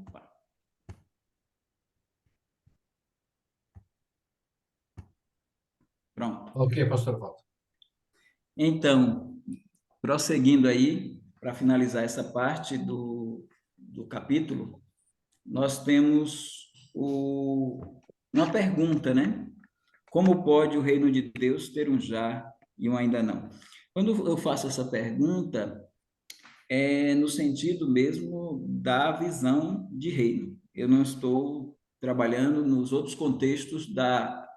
Opa. Pronto. Ok, pastor Walter. Então, prosseguindo aí, para finalizar essa parte do capítulo, nós temos uma pergunta, né? Como pode o reino de Deus ter um já e um ainda não? Quando eu faço essa pergunta, é no sentido mesmo da visão de reino. Eu não estou trabalhando nos outros contextos da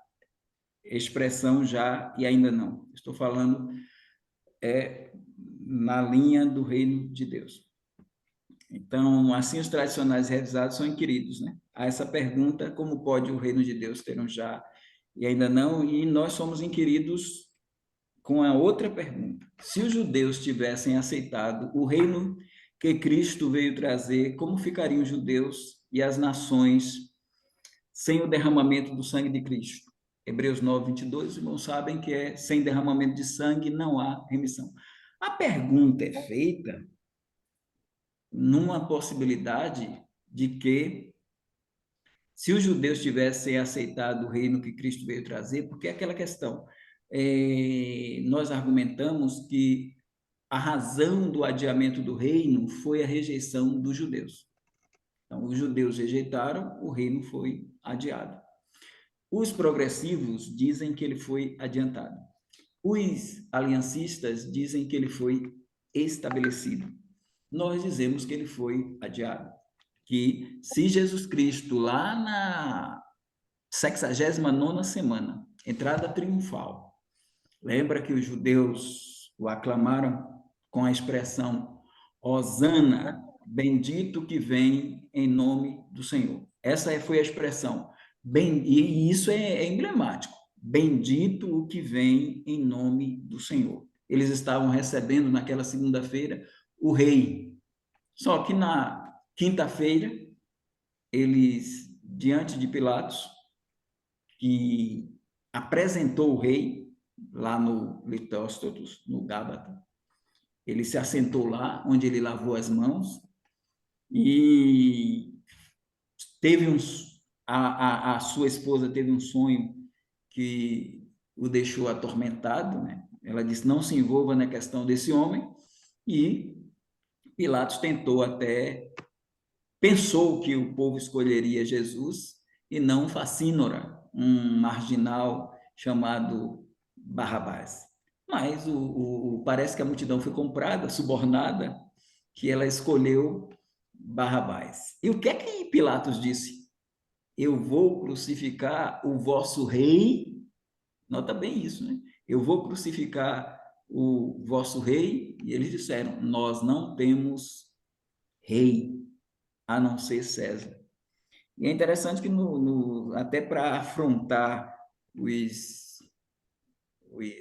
expressão já e ainda não. Estou falando na linha do reino de Deus. Então, assim, os tradicionais revisados são inquiridos, né? A essa pergunta, como pode o reino de Deus ter um já e ainda não? E nós somos inquiridos com a outra pergunta. Se os judeus tivessem aceitado o reino que Cristo veio trazer, como ficariam os judeus e as nações sem o derramamento do sangue de Cristo? Hebreus 9, 22, os irmãos sabem que sem derramamento de sangue não há remissão. A pergunta é feita numa possibilidade de que, se os judeus tivessem aceitado o reino que Cristo veio trazer, porque é aquela questão, nós argumentamos que a razão do adiamento do reino foi a rejeição dos judeus. Então, os judeus rejeitaram, o reino foi adiado. Os progressivos dizem que ele foi adiantado. Os aliancistas dizem que ele foi estabelecido. Nós dizemos que ele foi adiado. Que se Jesus Cristo, lá na 69ª semana, entrada triunfal, lembra que os judeus o aclamaram com a expressão Hosana, bendito que vem em nome do Senhor. Essa foi a expressão. E isso é emblemático. Bendito o que vem em nome do Senhor. Eles estavam recebendo naquela segunda-feira o rei. Só que na quinta-feira, eles, diante de Pilatos, que apresentou o rei lá no Litóstotos, no Gábata, ele se assentou lá, onde ele lavou as mãos, e teve a sua esposa teve um sonho que o deixou atormentado, né? Ela disse, não se envolva na questão desse homem, e Pilatos pensou que o povo escolheria Jesus e não Facínora, um marginal chamado Barrabás. Mas parece que a multidão foi comprada, subornada, que ela escolheu Barrabás. E o que é que Pilatos disse? Eu vou crucificar o vosso rei. Nota bem isso, né? Eu vou crucificar o vosso rei. E eles disseram: nós não temos rei a não ser César. E é interessante que, até para afrontar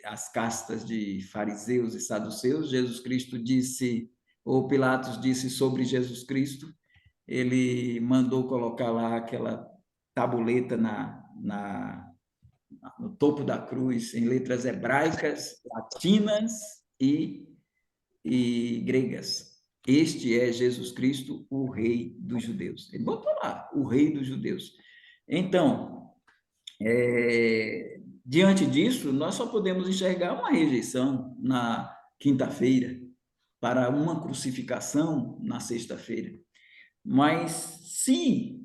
as castas de fariseus e saduceus, Jesus Cristo disse, ou Pilatos disse sobre Jesus Cristo, ele mandou colocar lá aquela tabuleta no topo da cruz, em letras hebraicas, latinas e gregas. Este é Jesus Cristo, o Rei dos Judeus. Ele botou lá, o Rei dos Judeus. Então, diante disso, nós só podemos enxergar uma rejeição na quinta-feira para uma crucificação na sexta-feira. Mas se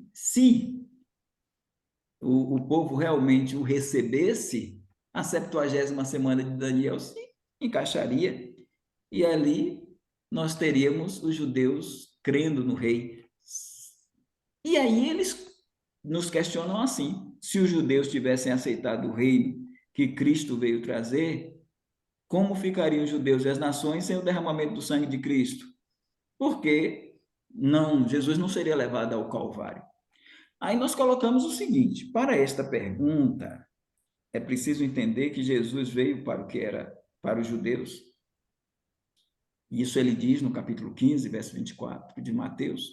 o povo realmente o recebesse, a 70ª semana de Daniel se encaixaria, e ali nós teríamos os judeus crendo no rei. E aí eles nos questionam assim: se os judeus tivessem aceitado o reino que Cristo veio trazer, como ficariam os judeus e as nações sem o derramamento do sangue de Cristo? Porque Jesus não seria levado ao Calvário. Aí nós colocamos o seguinte: para esta pergunta, é preciso entender que Jesus veio para o que era para os judeus. Isso ele diz no capítulo 15, verso 24 de Mateus: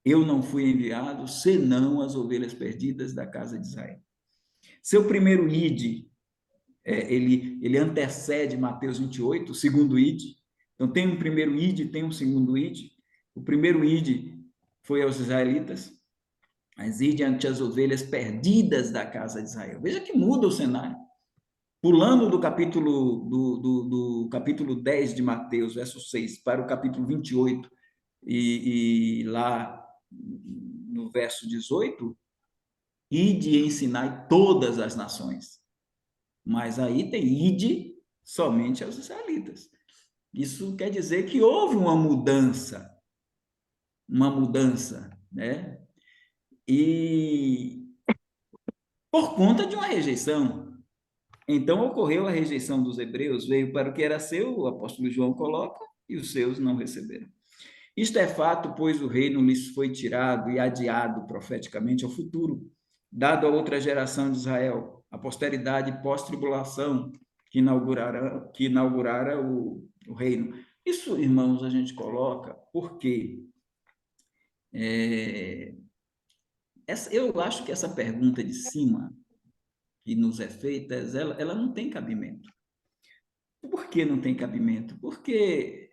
eu não fui enviado senão as ovelhas perdidas da casa de Israel. Seu primeiro ide, ele antecede Mateus 28, o segundo ide. Então tem um primeiro ide, tem um segundo ide. O primeiro ide foi aos israelitas, mas ide ante as ovelhas perdidas da casa de Israel. Veja que muda o cenário. Pulando do capítulo 10 de Mateus, verso 6, para o capítulo 28, e lá no verso 18, ide e ensinai todas as nações. Mas aí tem ide somente aos israelitas. Isso quer dizer que houve uma mudança, né? E por conta de uma rejeição. Então ocorreu a rejeição dos hebreus, veio para o que era seu, o apóstolo João coloca, e os seus não receberam. Isto é fato, pois o reino lhes foi tirado e adiado profeticamente ao futuro, dado a outra geração de Israel, a posteridade pós-tribulação que inaugurara o reino. Isso, irmãos, a gente coloca porque eu acho que essa pergunta de cima que nos é feita, ela não tem cabimento. Por que não tem cabimento? Porque,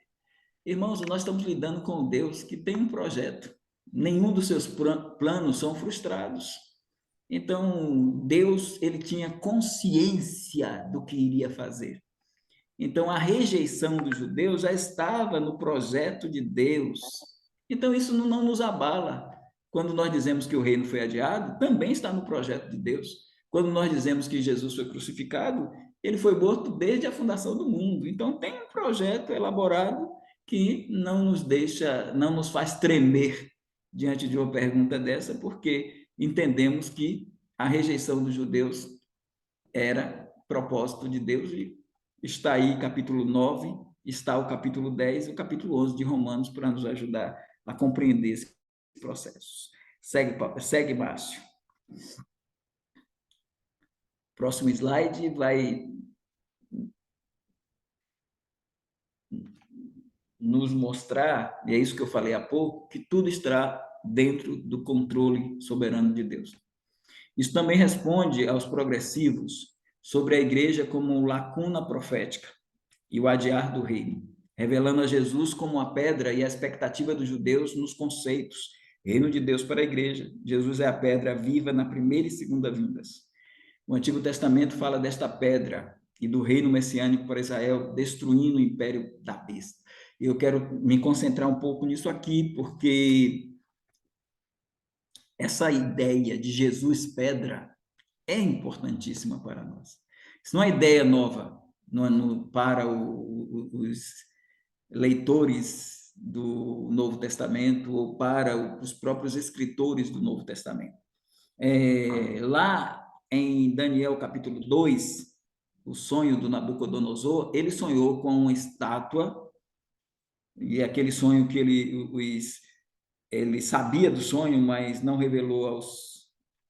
irmãos, nós estamos lidando com Deus que tem um projeto. Nenhum dos seus planos são frustrados. Então, Deus, ele tinha consciência do que iria fazer. Então, a rejeição dos judeus já estava no projeto de Deus. Então, isso não nos abala. Quando nós dizemos que o reino foi adiado, também está no projeto de Deus. Quando nós dizemos que Jesus foi crucificado, ele foi morto desde a fundação do mundo. Então, tem um projeto elaborado que não nos deixa, não nos faz tremer diante de uma pergunta dessa, porque entendemos que a rejeição dos judeus era propósito de Deus e está aí capítulo 9, está o capítulo 10 e o capítulo 11 de Romanos para nos ajudar a compreender esse processo. Segue, Márcio. Próximo slide vai nos mostrar, e é isso que eu falei há pouco, que tudo está dentro do controle soberano de Deus. Isso também responde aos progressivos sobre a igreja como lacuna profética e o adiar do reino, revelando a Jesus como a pedra e a expectativa dos judeus nos conceitos. Reino de Deus para a igreja. Jesus é a pedra viva na primeira e segunda vindas. O Antigo Testamento fala desta pedra e do reino messiânico para Israel, destruindo o império da besta. Eu quero me concentrar um pouco nisso aqui, porque essa ideia de Jesus pedra é importantíssima para nós. Isso não é ideia nova para os leitores do Novo Testamento ou para os próprios escritores do Novo Testamento. Lá em Daniel capítulo 2, o sonho do Nabucodonosor, ele sonhou com uma estátua, e aquele sonho que ele sabia do sonho, mas não revelou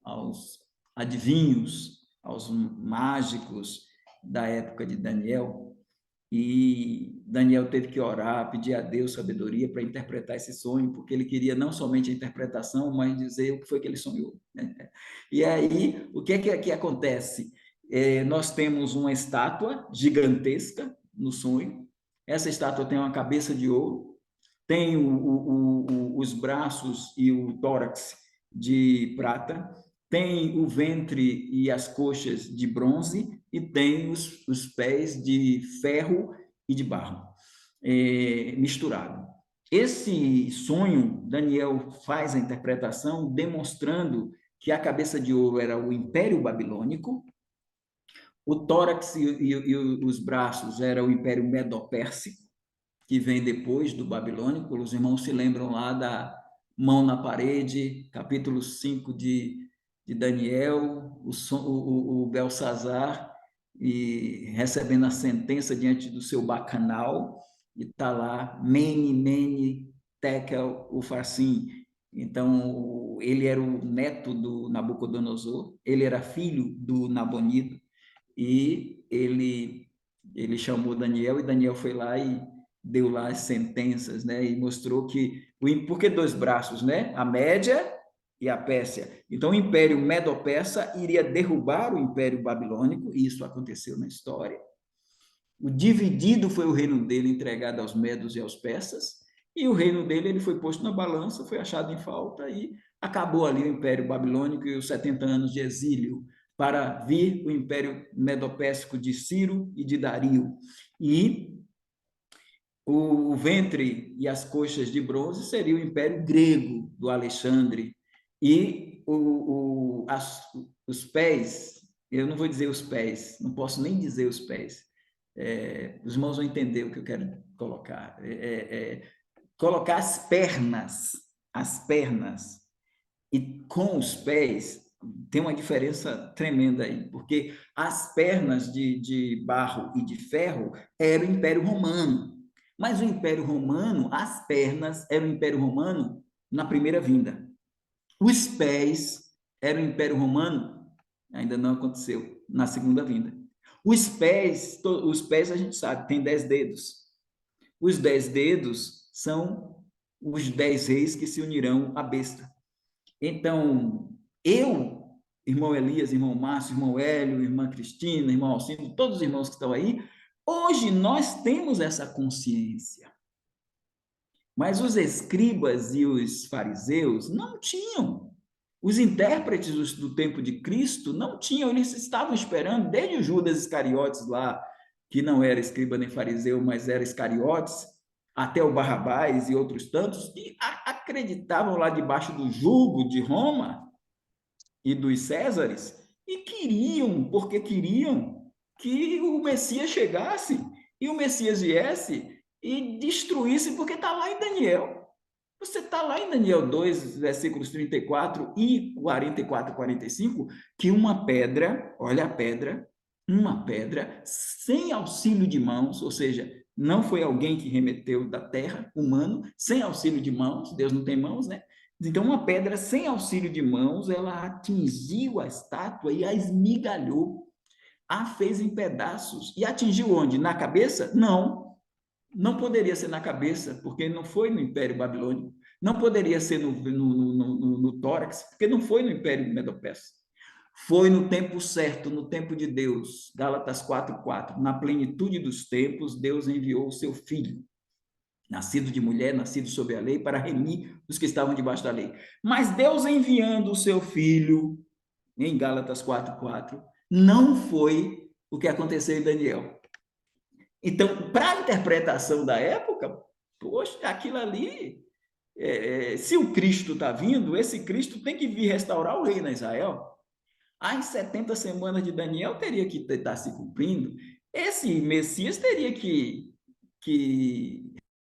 aos adivinhos, aos mágicos da época de Daniel. E Daniel teve que orar, pedir a Deus sabedoria para interpretar esse sonho, porque ele queria não somente a interpretação, mas dizer o que foi que ele sonhou. E aí, o que é que acontece? Nós temos uma estátua gigantesca no sonho. Essa estátua tem uma cabeça de ouro, tem os braços e o tórax de prata, tem o ventre e as coxas de bronze e tem os pés de ferro e de barro misturado. Esse sonho, Daniel faz a interpretação demonstrando que a cabeça de ouro era o Império Babilônico, o tórax e os braços era o Império Medo-Pérsico, que vem depois do babilônico. Os irmãos se lembram lá da mão na parede, capítulo 5 de Daniel, o Belsazar e recebendo a sentença diante do seu bacanal, e está lá, Mene, Mene, Tekel, Ufarsim. Então, ele era o neto do Nabucodonosor, ele era filho do Nabonido, e ele chamou Daniel, e Daniel foi lá e deu lá as sentenças, né? E mostrou que por que dois braços, né? A Média e a Pérsia. Então, o Império Medo-Persa iria derrubar o Império Babilônico, e isso aconteceu na história. O dividido foi o reino dele entregado aos medos e aos persas, e o reino dele ele foi posto na balança, foi achado em falta e acabou ali o Império Babilônico e os 70 anos de exílio para vir o Império Medo-Pérsico de Ciro e de Dario. E o ventre e as coxas de bronze seria o Império Grego do Alexandre e os pés, eu não vou dizer os pés, não posso nem dizer os pés, os irmãos vão entender o que eu quero colocar. Colocar as pernas e com os pés tem uma diferença tremenda aí, porque as pernas de barro e de ferro era o Império Romano, mas o Império Romano, as pernas eram o Império Romano na primeira vinda. Os pés eram o Império Romano, ainda não aconteceu, na segunda vinda. Os pés a gente sabe, tem 10 dedos. Os 10 dedos são os 10 reis que se unirão à besta. Então, eu, irmão Elias, irmão Márcio, irmão Hélio, irmã Cristina, irmão Alcindo, todos os irmãos que estão aí, hoje nós temos essa consciência. Mas os escribas e os fariseus não tinham. Os intérpretes do tempo de Cristo não tinham, eles estavam esperando, desde o Judas Iscariotes lá, que não era escriba nem fariseu, mas era Iscariotes, até o Barrabás e outros tantos, que acreditavam lá debaixo do jugo de Roma e dos Césares, e queriam, porque queriam que o Messias chegasse, e o Messias viesse e destruísse, porque está lá em Daniel. Você está lá em Daniel 2, versículos 34 e 44, 45, que uma pedra, olha a pedra, uma pedra sem auxílio de mãos, ou seja, não foi alguém que remeteu da terra, humano, sem auxílio de mãos, Deus não tem mãos, né? Então, uma pedra sem auxílio de mãos, ela atingiu a estátua e a esmigalhou, a fez em pedaços. E atingiu onde? Na cabeça? Não, não poderia ser na cabeça, porque não foi no Império Babilônico. Não poderia ser no tórax, porque não foi no Império Medo-Persa. Foi no tempo certo, no tempo de Deus. Gálatas 4:4. Na plenitude dos tempos, Deus enviou o seu Filho, nascido de mulher, nascido sob a lei, para remir os que estavam debaixo da lei. Mas Deus enviando o seu Filho, em Gálatas 4:4, não foi o que aconteceu em Daniel. Então, para a interpretação da época, poxa, aquilo ali, se o Cristo está vindo, esse Cristo tem que vir restaurar o reino a Israel. As 70 semanas de Daniel teria que estar se cumprindo. Esse Messias teria que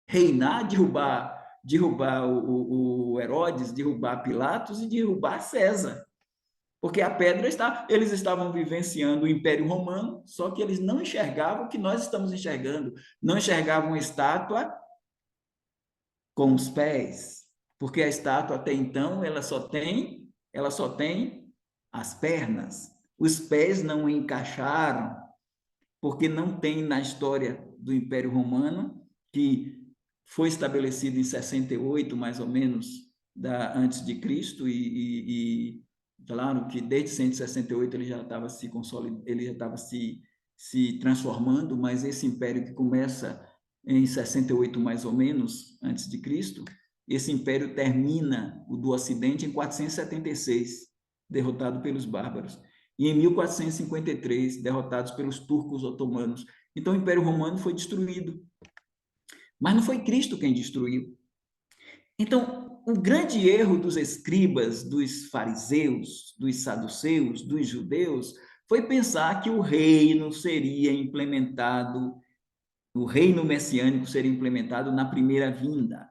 reinar, derrubar o Herodes, derrubar Pilatos e derrubar César. Porque a pedra está, eles estavam vivenciando o Império Romano, só que eles não enxergavam o que nós estamos enxergando, não enxergavam a estátua com os pés, porque a estátua até então ela só tem as pernas. Os pés não encaixaram, porque não tem na história do Império Romano, que foi estabelecido em 68, mais ou menos, antes de Cristo, e claro que desde 168 ele já estava se consolidando, ele já estava se transformando, mas esse império que começa em 68 mais ou menos antes de Cristo, esse império termina o do Ocidente em 476, derrotado pelos bárbaros, e em 1453 derrotados pelos turcos otomanos. Então o Império Romano foi destruído, mas não foi Cristo quem destruiu. Então, o grande erro dos escribas, dos fariseus, dos saduceus, dos judeus, foi pensar que o reino seria implementado, o reino messiânico seria implementado na primeira vinda.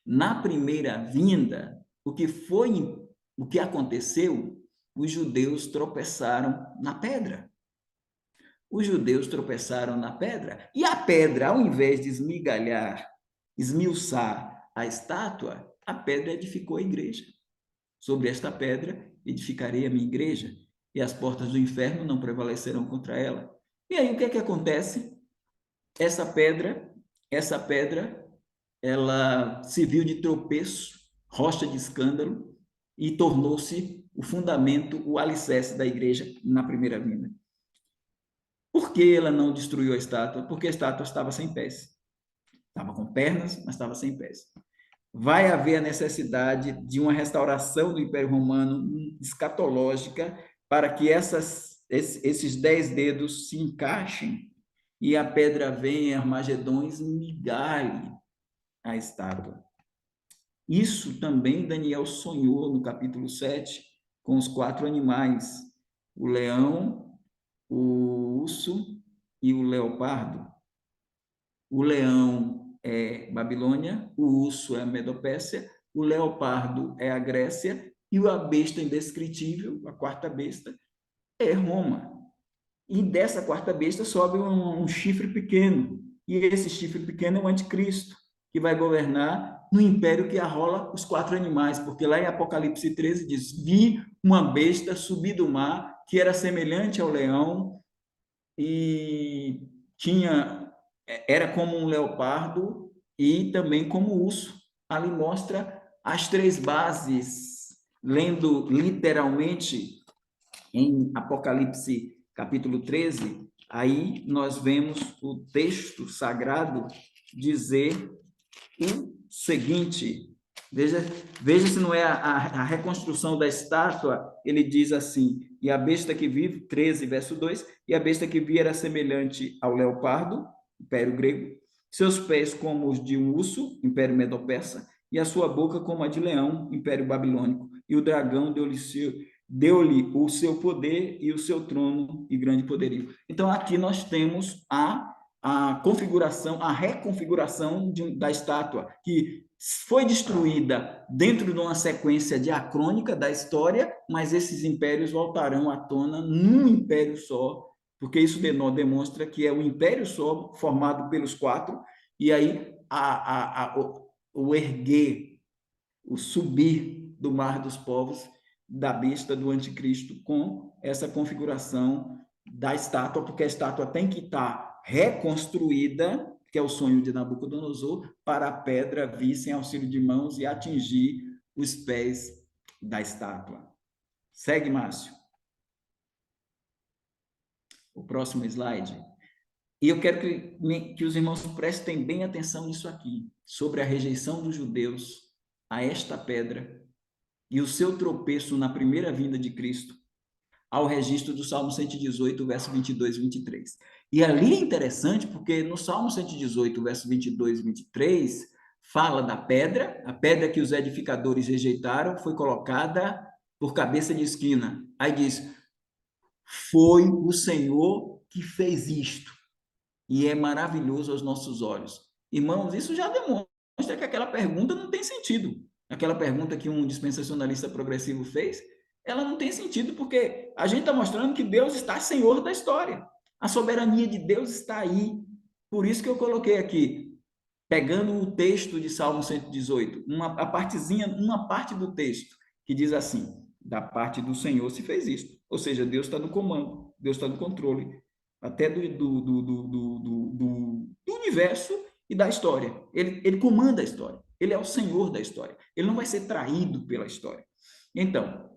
Na primeira vinda, o que aconteceu? Os judeus tropeçaram na pedra. Os judeus tropeçaram na pedra, e a pedra, ao invés de esmiuçar a estátua, a pedra edificou a igreja. Sobre esta pedra edificarei a minha igreja, e as portas do inferno não prevalecerão contra ela. E aí o que é que acontece? Essa pedra, ela serviu de tropeço, rocha de escândalo, e tornou-se o fundamento, o alicerce da igreja na primeira vinda. Por que ela não destruiu a estátua? Porque a estátua estava sem pés. Estava com pernas, mas estava sem pés. Vai haver a necessidade de uma restauração do Império Romano escatológica para que esses 10 dedos se encaixem e a pedra venha, Armagedões, migale a estátua. Isso também Daniel sonhou no capítulo 7, com os 4 animais, o leão, o urso e o leopardo. O leão é Babilônia, o urso é a Medopécia, o leopardo é a Grécia e a besta indescritível, a quarta besta, é Roma. E dessa quarta besta sobe um chifre pequeno, e esse chifre pequeno é o anticristo, que vai governar no império que arrola os 4 animais, porque lá em Apocalipse 13 diz: vi uma besta subir do mar, que era semelhante ao leão, e era como um leopardo e também como urso. Ali mostra as 3 bases, lendo literalmente em Apocalipse capítulo 13, aí nós vemos o texto sagrado dizer o seguinte, veja se não é a reconstrução da estátua, ele diz assim, e a besta que vi, 13, verso 2, e a besta que vi era semelhante ao leopardo, império grego, seus pés como os de um urso, império medo-persa, e a sua boca como a de leão, império babilônico, e o dragão deu-lhe o seu poder e o seu trono e grande poderio. Então, aqui nós temos a configuração, a reconfiguração da estátua, que foi destruída dentro de uma sequência diacrônica da história, mas esses impérios voltarão à tona num império só, porque isso demonstra que é o império só, formado pelos 4, e aí o erguer, o subir do mar dos povos, da besta do anticristo, com essa configuração da estátua, porque a estátua tem que estar reconstruída, que é o sonho de Nabucodonosor, para a pedra vir sem auxílio de mãos e atingir os pés da estátua. Segue, Márcio. O próximo slide. E eu quero que os irmãos prestem bem atenção nisso aqui, sobre a rejeição dos judeus a esta pedra e o seu tropeço na primeira vinda de Cristo, ao registro do Salmo 118, verso 22 e 23. E ali é interessante, porque no Salmo 118, verso 22 e 23, fala da pedra, a pedra que os edificadores rejeitaram foi colocada por cabeça de esquina. Aí diz, foi o Senhor que fez isto, e é maravilhoso aos nossos olhos. Irmãos, isso já demonstra que aquela pergunta não tem sentido. Aquela pergunta que um dispensacionalista progressivo fez, ela não tem sentido, porque a gente está mostrando que Deus está senhor da história. A soberania de Deus está aí. Por isso que eu coloquei aqui, pegando o texto de Salmo 118, uma parte do texto, que diz assim, da parte do Senhor se fez isto. Ou seja, Deus está no comando, Deus está no controle, até do universo e da história. Ele comanda a história. Ele é o senhor da história. Ele não vai ser traído pela história. Então,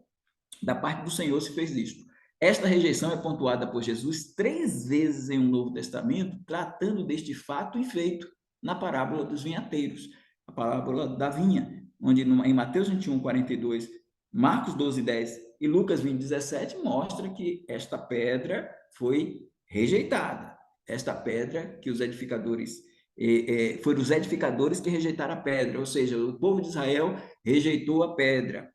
da parte do Senhor se fez isto. Esta rejeição é pontuada por Jesus 3 vezes em um Novo Testamento, tratando deste fato e feito na parábola dos vinhateiros, a parábola da vinha, onde em Mateus 21, 42, Marcos 12, 10 e Lucas 20, 17, mostra que esta pedra foi rejeitada. Esta pedra que os edificadores foram os edificadores que rejeitaram a pedra, ou seja, o povo de Israel rejeitou a pedra.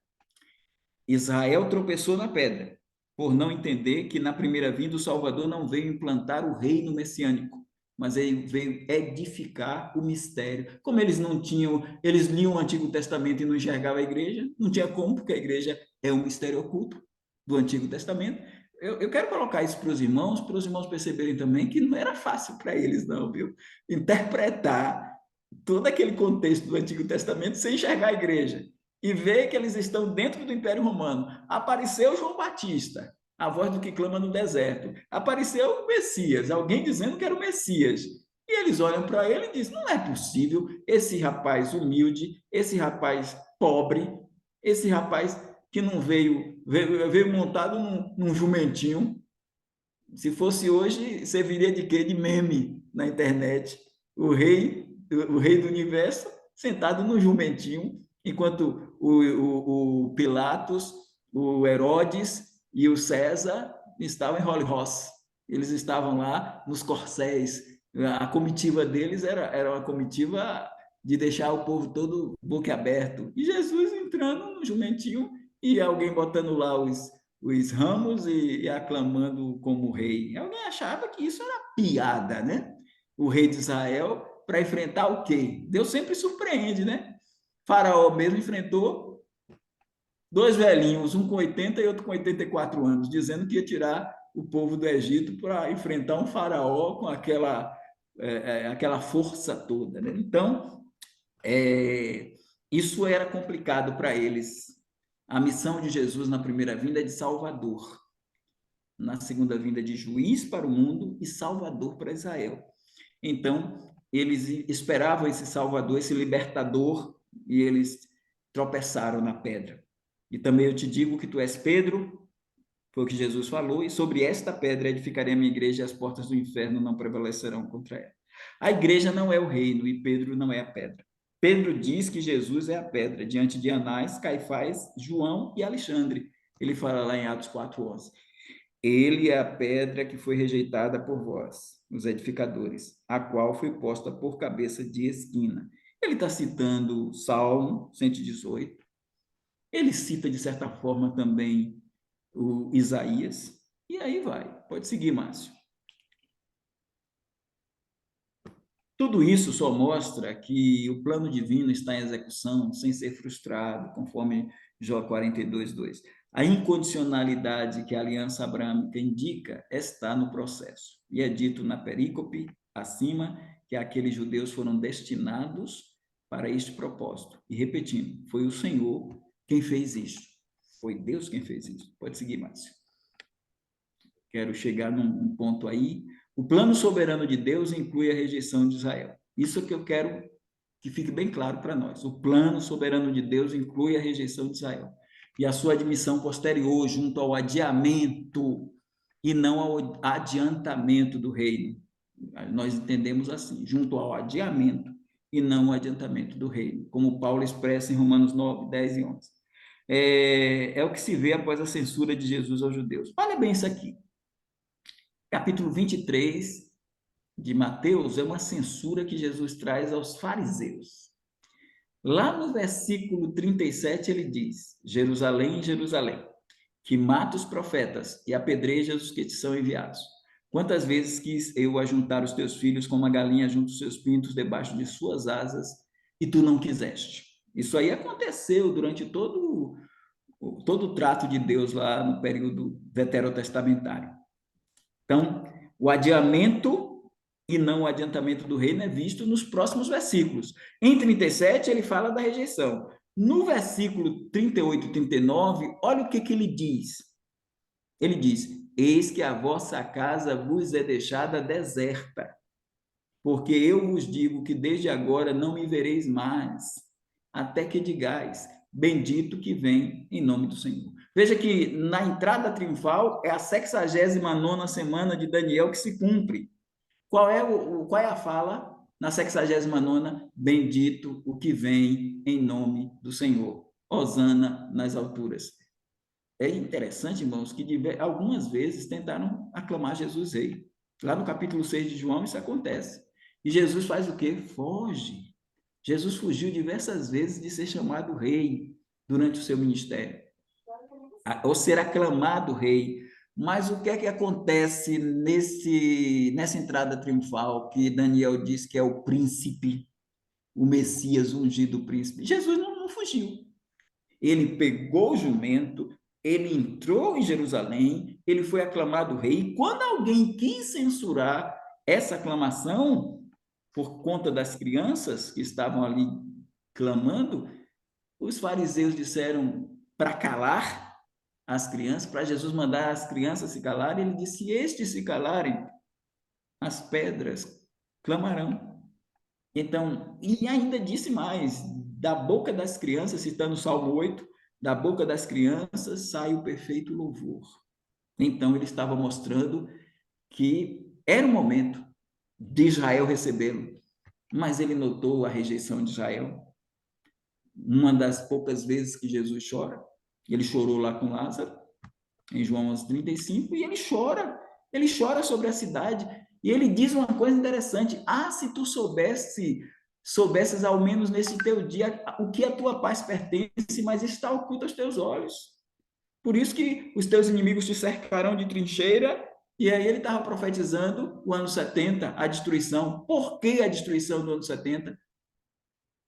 Israel tropeçou na pedra, por não entender que na primeira vinda o Salvador não veio implantar o reino messiânico, mas ele veio edificar o mistério. Como eles não tinham, eles liam o Antigo Testamento e não enxergavam a igreja, não tinha como, porque a igreja é um mistério oculto do Antigo Testamento. Eu quero colocar isso para os irmãos perceberem também que não era fácil para eles, não, viu? Interpretar todo aquele contexto do Antigo Testamento sem enxergar a igreja e ver que eles estão dentro do Império Romano. Apareceu João Batista, a voz do que clama no deserto. Apareceu o Messias, alguém dizendo que era o Messias. E eles olham para ele e dizem, não é possível, esse rapaz humilde, esse rapaz pobre, esse rapaz que não veio montado num jumentinho. Se fosse hoje, serviria de quê? De meme na internet. O rei o rei do universo, sentado no jumentinho, enquanto o Pilatos, o Herodes e o César estavam em Holy Ross. Eles estavam lá nos corcéis. A comitiva deles era uma comitiva de deixar o povo todo boquiaberto. E Jesus entrando no jumentinho e alguém botando lá os ramos e aclamando como rei. Alguém achava que isso era piada, né? O rei de Israel para enfrentar o quê? Deus sempre surpreende, né? Faraó mesmo enfrentou dois velhinhos, um com 80 e outro com 84 anos, dizendo que ia tirar o povo do Egito para enfrentar um faraó com aquela força toda, né? Então, isso era complicado para eles. A missão de Jesus na primeira vinda é de Salvador, na segunda vinda de juiz para o mundo e Salvador para Israel. Então, eles esperavam esse Salvador, esse libertador, e eles tropeçaram na pedra. E também eu te digo que tu és Pedro, foi o que Jesus falou, e sobre esta pedra edificarei a minha igreja e as portas do inferno não prevalecerão contra ela. A igreja não é o reino e Pedro não é a pedra. Pedro diz que Jesus é a pedra, diante de Anás, Caifás, João e Alexandre. Ele fala lá em Atos 4:11. Ele é a pedra que foi rejeitada por vós, os edificadores, a qual foi posta por cabeça de esquina. Ele está citando Salmo 118. Ele cita, de certa forma, também o Isaías. E aí vai. Pode seguir, Márcio. Tudo isso só mostra que o plano divino está em execução sem ser frustrado, conforme Jó 42:2. A incondicionalidade que a aliança abrâmica indica está no processo. E é dito na perícope, acima, que aqueles judeus foram destinados para este propósito. E repetindo, foi o Senhor quem fez isso. Foi Deus quem fez isso. Pode seguir, Márcio. Quero chegar num ponto aí. O plano soberano de Deus inclui a rejeição de Israel. Isso é que eu quero que fique bem claro para nós. O plano soberano de Deus inclui a rejeição de Israel e a sua admissão posterior junto ao adiamento e não ao adiantamento do reino. Nós entendemos assim, junto ao adiamento e não ao adiantamento do reino, como Paulo expressa em Romanos 9, 10 e 11. É o que se vê após a censura de Jesus aos judeus. Olha bem isso aqui. Capítulo 23 de Mateus é uma censura que Jesus traz aos fariseus. Lá no versículo 37 ele diz: Jerusalém, Jerusalém, que mata os profetas e apedreja os que te são enviados. Quantas vezes quis eu ajuntar os teus filhos como a galinha junta os seus pintos debaixo de suas asas, e tu não quiseste. Isso aí aconteceu durante todo o trato de Deus lá no período veterotestamentário. Então, o adiamento e não o adiantamento do reino é visto nos próximos versículos. Em 37, ele fala da rejeição. No versículo 38 e 39, olha o que ele diz. Ele diz: Eis que a vossa casa vos é deixada deserta, porque eu vos digo que desde agora não me vereis mais, até que digais: Bendito que vem em nome do Senhor. Veja que na entrada triunfal é a 69ª semana de Daniel que se cumpre. Qual é a fala na 69ª? Bendito o que vem em nome do Senhor. Hosana nas alturas. É interessante, irmãos, que algumas vezes tentaram aclamar Jesus rei. Lá no capítulo 6 de João isso acontece. E Jesus faz o quê? Foge. Jesus fugiu diversas vezes de ser chamado rei durante o seu ministério, ou ser aclamado rei. Mas o que é que acontece nessa entrada triunfal que Daniel diz que é o príncipe, o Messias ungido príncipe? Jesus não fugiu. Ele pegou o jumento, ele entrou em Jerusalém, ele foi aclamado rei. E quando alguém quis censurar essa aclamação, por conta das crianças que estavam ali clamando, os fariseus disseram para calar as crianças, para Jesus mandar as crianças se calarem. Ele disse: se estes se calarem, as pedras clamarão. Então, e ainda disse mais: da boca das crianças, citando o Salmo 8, da boca das crianças sai o perfeito louvor. Então, ele estava mostrando que era o momento de Israel recebê-lo. mas ele notou a rejeição de Israel. Uma das poucas vezes que Jesus chora, ele chorou lá com Lázaro, em João 11:35, e ele chora sobre a cidade, e ele diz uma coisa interessante: se tu soubesses ao menos nesse teu dia o que a tua paz pertence, mas está oculto aos teus olhos. Por isso que os teus inimigos te cercarão de trincheira, e aí ele estava profetizando o ano 70, a destruição. Por que a destruição do ano 70?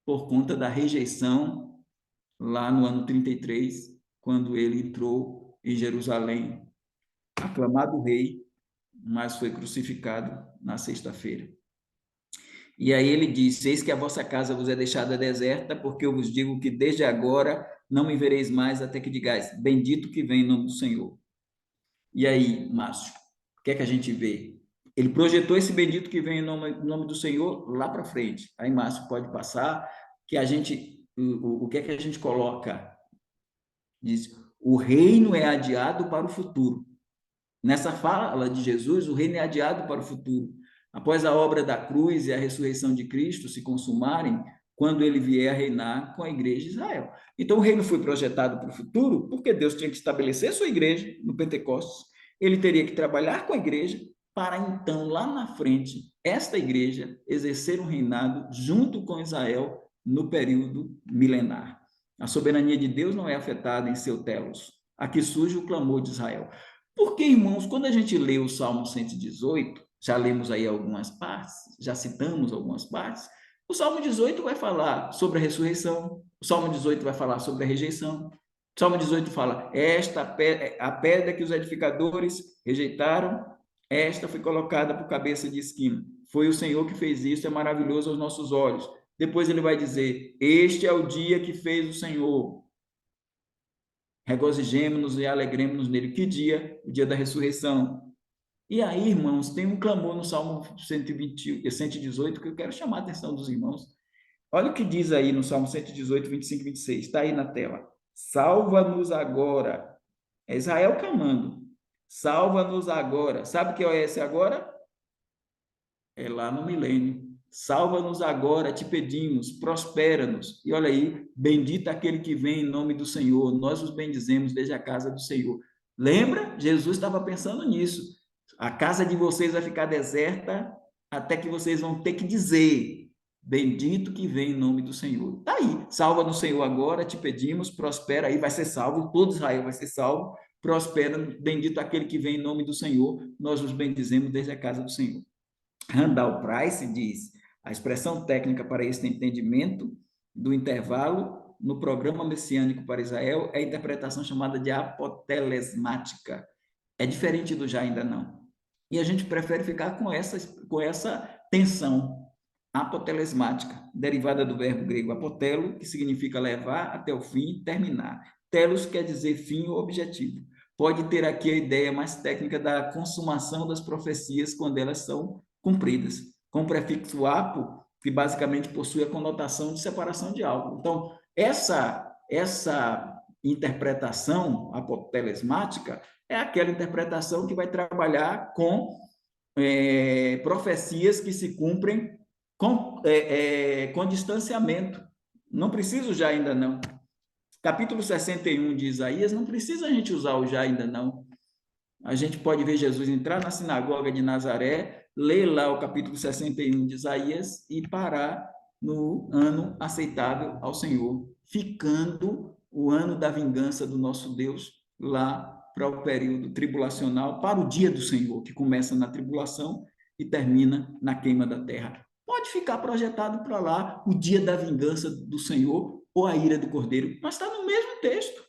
Por conta da rejeição lá no ano 33, quando ele entrou em Jerusalém, aclamado rei, mas foi crucificado na sexta-feira. E aí ele diz: Eis que a vossa casa vos é deixada deserta, porque eu vos digo que desde agora não me vereis mais, até que digais: Bendito que vem em nome do Senhor. E aí, Márcio, o que é que a gente vê? Ele projetou esse bendito que vem em nome do Senhor lá para frente. Aí, Márcio, pode passar, que a gente, o que é que a gente coloca? Diz: o reino é adiado para o futuro. Nessa fala de Jesus, o reino é adiado para o futuro. Após a obra da cruz e a ressurreição de Cristo se consumarem, quando ele vier a reinar com a igreja de Israel. Então, o reino foi projetado para o futuro porque Deus tinha que estabelecer sua igreja no Pentecostes. Ele teria que trabalhar com a igreja para então, lá na frente, esta igreja exercer um reinado junto com Israel no período milenar. A soberania de Deus não é afetada em seu telos. Aqui surge o clamor de Israel. Porque, irmãos, quando a gente lê o Salmo 118, já lemos aí algumas partes, já citamos algumas partes, o Salmo 18 vai falar sobre a ressurreição, o Salmo 18 vai falar sobre a rejeição, o Salmo 18 fala: a pedra que os edificadores rejeitaram, esta foi colocada por cabeça de esquina. Foi o Senhor que fez isso, é maravilhoso aos nossos olhos. Depois ele vai dizer: este é o dia que fez o Senhor. Regozijemo-nos e alegremos-nos nele. Que dia? O dia da ressurreição. E aí, irmãos, tem um clamor no Salmo 118 que eu quero chamar a atenção dos irmãos. Olha o que diz aí no Salmo 118, 25 e 26. Está aí na tela. Salva-nos agora. É Israel clamando. Salva-nos agora. Sabe o que é esse agora? É lá no milênio. Salva-nos agora, te pedimos, prospera-nos. E olha aí, bendito aquele que vem em nome do Senhor. Nós os bendizemos desde a casa do Senhor. Lembra? Jesus estava pensando nisso. A casa de vocês vai ficar deserta até que vocês vão ter que dizer: bendito que vem em nome do Senhor. Está aí. Salva no Senhor agora, te pedimos, prospera aí, vai ser salvo. Todo Israel vai ser salvo. Prospera, bendito aquele que vem em nome do Senhor. Nós os bendizemos desde a casa do Senhor. Randall Price diz: a expressão técnica para este entendimento do intervalo no programa messiânico para Israel é a interpretação chamada de apotelesmática. É diferente do já ainda não. E a gente prefere ficar com essa tensão apotelesmática, derivada do verbo grego apotelo, que significa levar até o fim, terminar. Telos quer dizer fim ou objetivo. Pode ter aqui a ideia mais técnica da consumação das profecias quando elas são cumpridas, com o prefixo apo, que basicamente possui a conotação de separação de algo. Então, essa interpretação apotelesmática é aquela interpretação que vai trabalhar com profecias que se cumprem com distanciamento. Não preciso já ainda não. Capítulo 61 de Isaías, não precisa a gente usar o já ainda não. A gente pode ver Jesus entrar na sinagoga de Nazaré, ler lá o capítulo 61 de Isaías e parar no ano aceitável ao Senhor, ficando o ano da vingança do nosso Deus lá para o período tribulacional, para o dia do Senhor, que começa na tribulação e termina na queima da terra. Pode ficar projetado para lá o dia da vingança do Senhor ou a ira do Cordeiro, mas está no mesmo texto.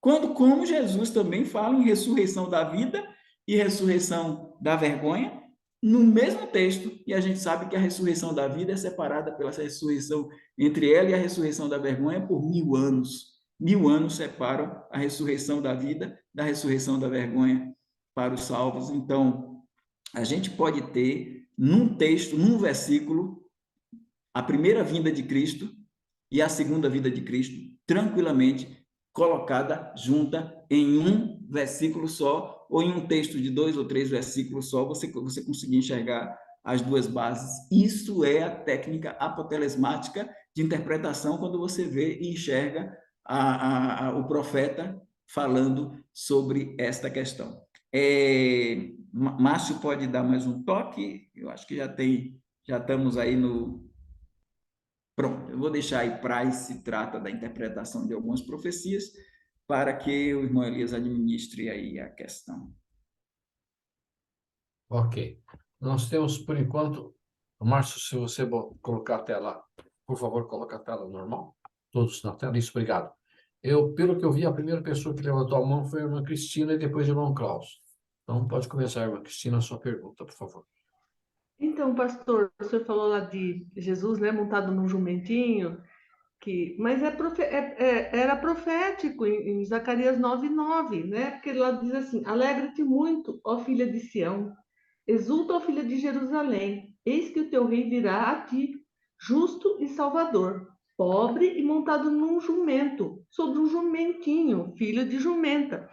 Quando, como Jesus também fala em ressurreição da vida e ressurreição da vergonha, no mesmo texto, e a gente sabe que a ressurreição da vida é separada pela ressurreição entre ela e a ressurreição da vergonha por 1000 anos. 1000 anos separam a ressurreição da vida da ressurreição da vergonha para os salvos. Então, a gente pode ter num texto, num versículo, a primeira vinda de Cristo e a segunda vinda de Cristo, tranquilamente colocada junta em um versículo só, ou em um texto de 2 ou 3 versículos só, você conseguir enxergar as duas bases. Isso é a técnica apotelesmática de interpretação, quando você vê e enxerga o profeta falando sobre esta questão. Márcio pode dar mais um toque? Eu acho que já estamos aí no... Pronto, eu vou deixar aí se trata da interpretação de algumas profecias, para que o irmão Elias administre aí a questão. Ok. Nós temos, por enquanto, Márcio, se você colocar a tela, por favor, coloca a tela normal. Todos na tela. Isso, obrigado. Pelo que eu vi, a primeira pessoa que levantou a mão foi a irmã Cristina e depois o irmão Klaus. Então, pode começar, irmã Cristina, a sua pergunta, por favor. Então, pastor, o senhor falou lá de Jesus, né, montado num jumentinho, mas era profético em Zacarias 9:9, né? Porque lá diz assim: Alegra-te muito, ó filha de Sião, exulta, ó filha de Jerusalém, eis que o teu rei virá a ti, justo e salvador, pobre e montado num jumento, sobre um jumentinho, filho de jumenta.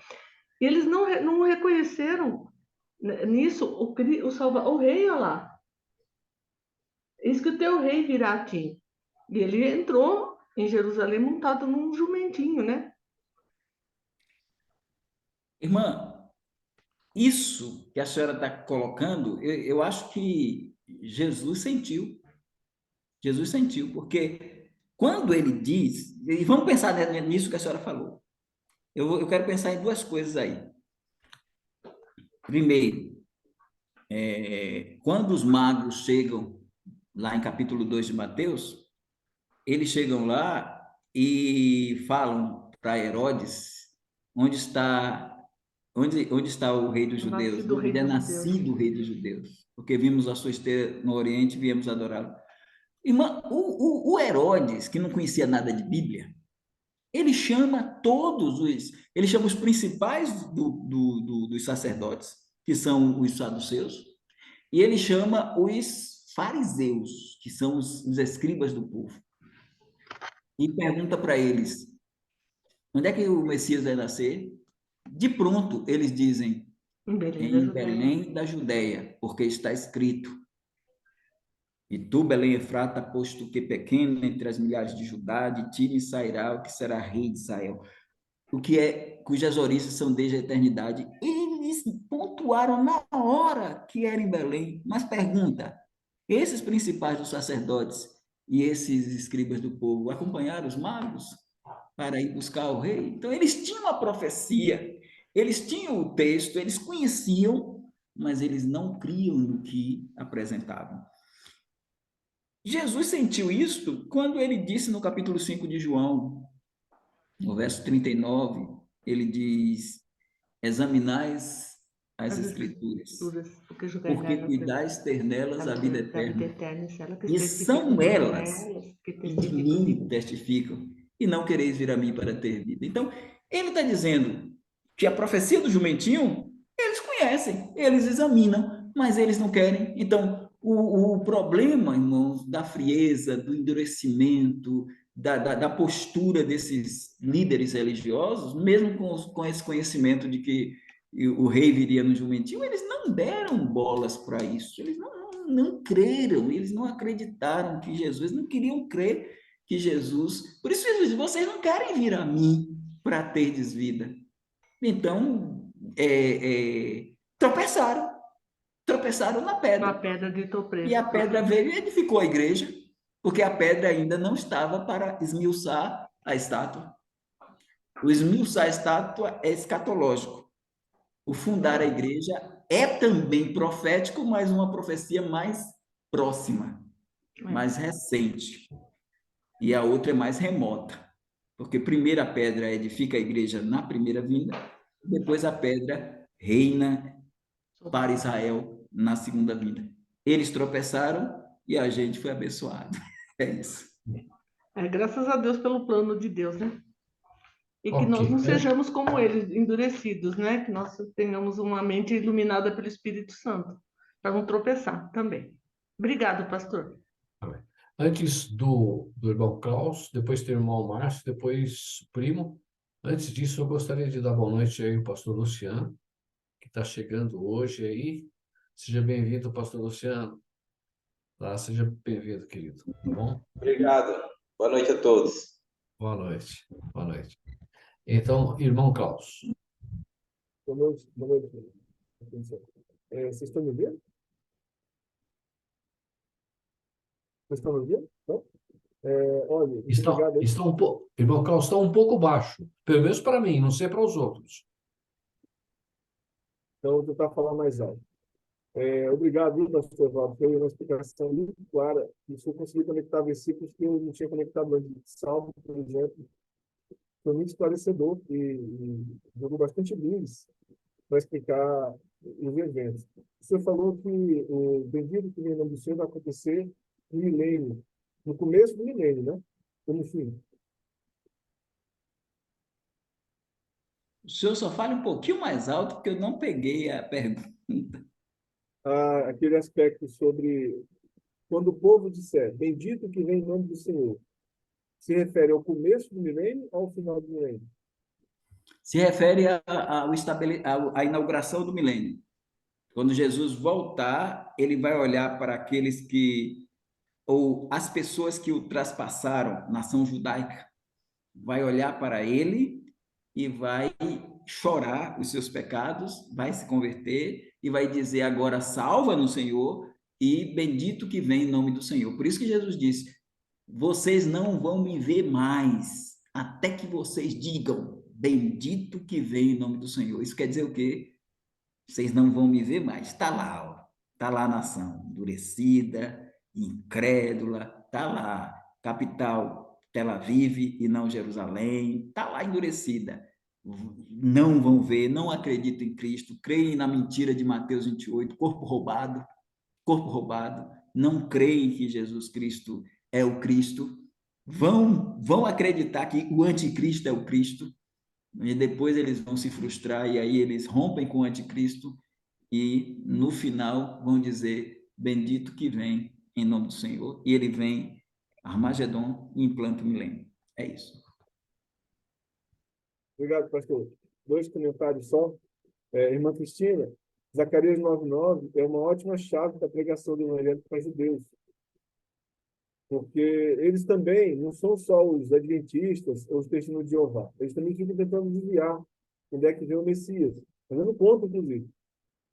E eles não reconheceram nisso o rei, olha lá. Eis que o teu rei virá a ti. E ele entrou em Jerusalém montado num jumentinho, né? Irmã, isso que a senhora está colocando, eu acho que Jesus sentiu. Jesus sentiu, porque quando ele diz, e vamos pensar nisso que a senhora falou. Eu quero pensar em duas coisas aí. Primeiro, quando os magos chegam lá em capítulo 2 de Mateus, eles chegam lá e falam para Herodes onde está o rei dos O judeus, nascido rei onde é dos judeus. nascido o rei dos judeus, porque vimos a sua esteira no Oriente e viemos adorá-lo. Irmã, o Herodes, que não conhecia nada de Bíblia, ele chama os principais dos sacerdotes, que são os saduceus, e ele chama os fariseus, que são os escribas do povo, e pergunta para eles, onde é que o Messias vai nascer? De pronto, eles dizem, Em Belém da em Judéia. Belém da Judéia, porque está escrito, e tu, Belém Efrata, posto que pequena entre as milhares de Judá, de ti sairá o que será rei de Israel. Cujas origens são desde a eternidade. Eles pontuaram na hora que era em Belém. Mas pergunta, esses principais dos sacerdotes e esses escribas do povo acompanharam os magos para ir buscar o rei? Então, eles tinham a profecia, eles tinham o texto, eles conheciam, mas eles não criam no que apresentavam. Jesus sentiu isto quando ele disse no capítulo 5 de João, no verso 39, ele diz, examinais as Escrituras, Porque julgai porque nelas cuidais ter nelas a vida da vida eterna, eterna, se ela que e testificam são de mim, elas elas que que de testificam de mim mim. testificam, e não quereis vir a mim para ter vida. Então, ele está dizendo que a profecia do jumentinho, eles conhecem, eles examinam, mas eles não querem. Então, o problema, irmãos, da frieza, do endurecimento, da postura desses líderes religiosos, mesmo com esse conhecimento de que o rei viria no jumentinho, eles não deram bolas para isso, eles não creram, eles não acreditaram que Jesus, não queriam crer que Jesus. Por isso Jesus diz: vocês não querem vir a mim para terdes vida. Então, tropeçaram na A pedra. pedra de E a pedra tropeço. veio e edificou a igreja, porque a pedra ainda não estava para esmiuçar a estátua. O esmiuçar a estátua é escatológico. O fundar a igreja é também profético, mas uma profecia mais próxima, mais recente. E a outra é mais remota, porque primeiro a pedra edifica a igreja na primeira vinda, depois a pedra reina para Israel na segunda vinda. Eles tropeçaram e a gente foi abençoado. É isso. Graças a Deus pelo plano de Deus, né? E que Ok. nós não sejamos como eles, endurecidos, né? Que nós tenhamos uma mente iluminada pelo Espírito Santo, para não tropeçar também. Obrigado, pastor. Antes do irmão Klaus, depois tem o irmão Márcio, depois o primo. Antes disso, eu gostaria de dar boa noite aí ao pastor Luciano, que está chegando hoje aí. Seja bem-vindo, pastor Luciano. Tá? Seja bem-vindo, querido. Tá bom? Obrigado. Boa noite a todos. Boa noite. Boa noite. Então, irmão Klaus. Boa noite, boa noite. Vocês estão me ouvindo? Vocês estão me ouvindo? Não? Olha, muito obrigado aí. Irmão Klaus, está um pouco baixo. Pelo menos para mim, não sei para os outros. Então, vou tentar falar mais alto. Obrigado, viu, pastor Evaldo. Foi uma explicação muito clara. E se eu conseguir conectar versículos que eu não tinha conectado antes. Salmo, por exemplo, foi muito esclarecedor e jogou bastante luz para explicar os eventos. O senhor falou que o bendito que vem em nome do Senhor vai acontecer no milênio, no começo do milênio, né? Como fim. O senhor só fale um pouquinho mais alto, porque eu não peguei a pergunta. Aquele aspecto sobre quando o povo disser bendito que vem em nome do Senhor, se refere ao começo do milênio ou ao final do milênio? Se refere à inauguração do milênio. Quando Jesus voltar, ele vai olhar para aqueles que, ou as pessoas que o traspassaram, nação judaica, vai olhar para ele e vai chorar os seus pecados, vai se converter e vai dizer agora salva no Senhor e bendito que vem em nome do Senhor. Por isso que Jesus disse, vocês não vão me ver mais até que vocês digam bendito que vem em nome do Senhor. Isso quer dizer o quê? Vocês não vão me ver mais. Está lá, ó. Está lá a nação endurecida, incrédula, está lá, capital Tel Aviv e não Jerusalém, está lá endurecida. Não vão ver, não acreditam em Cristo, creem na mentira de Mateus 28, corpo roubado, não creem que Jesus Cristo é o Cristo, vão acreditar que o anticristo é o Cristo, e depois eles vão se frustrar, e aí eles rompem com o anticristo, e no final vão dizer, bendito que vem em nome do Senhor, e ele vem, Armagedon, e implanta o milênio. É isso. Obrigado, pastor. 2 comentários só. Irmã Cristina, Zacarias 9:9 é uma ótima chave da pregação do evangelho para os judeus. Porque eles também não são só os adventistas ou os testemunhos de Jeová. Eles também ficam tentando desviar onde é que vem o Messias. Fazendo ponto, inclusive.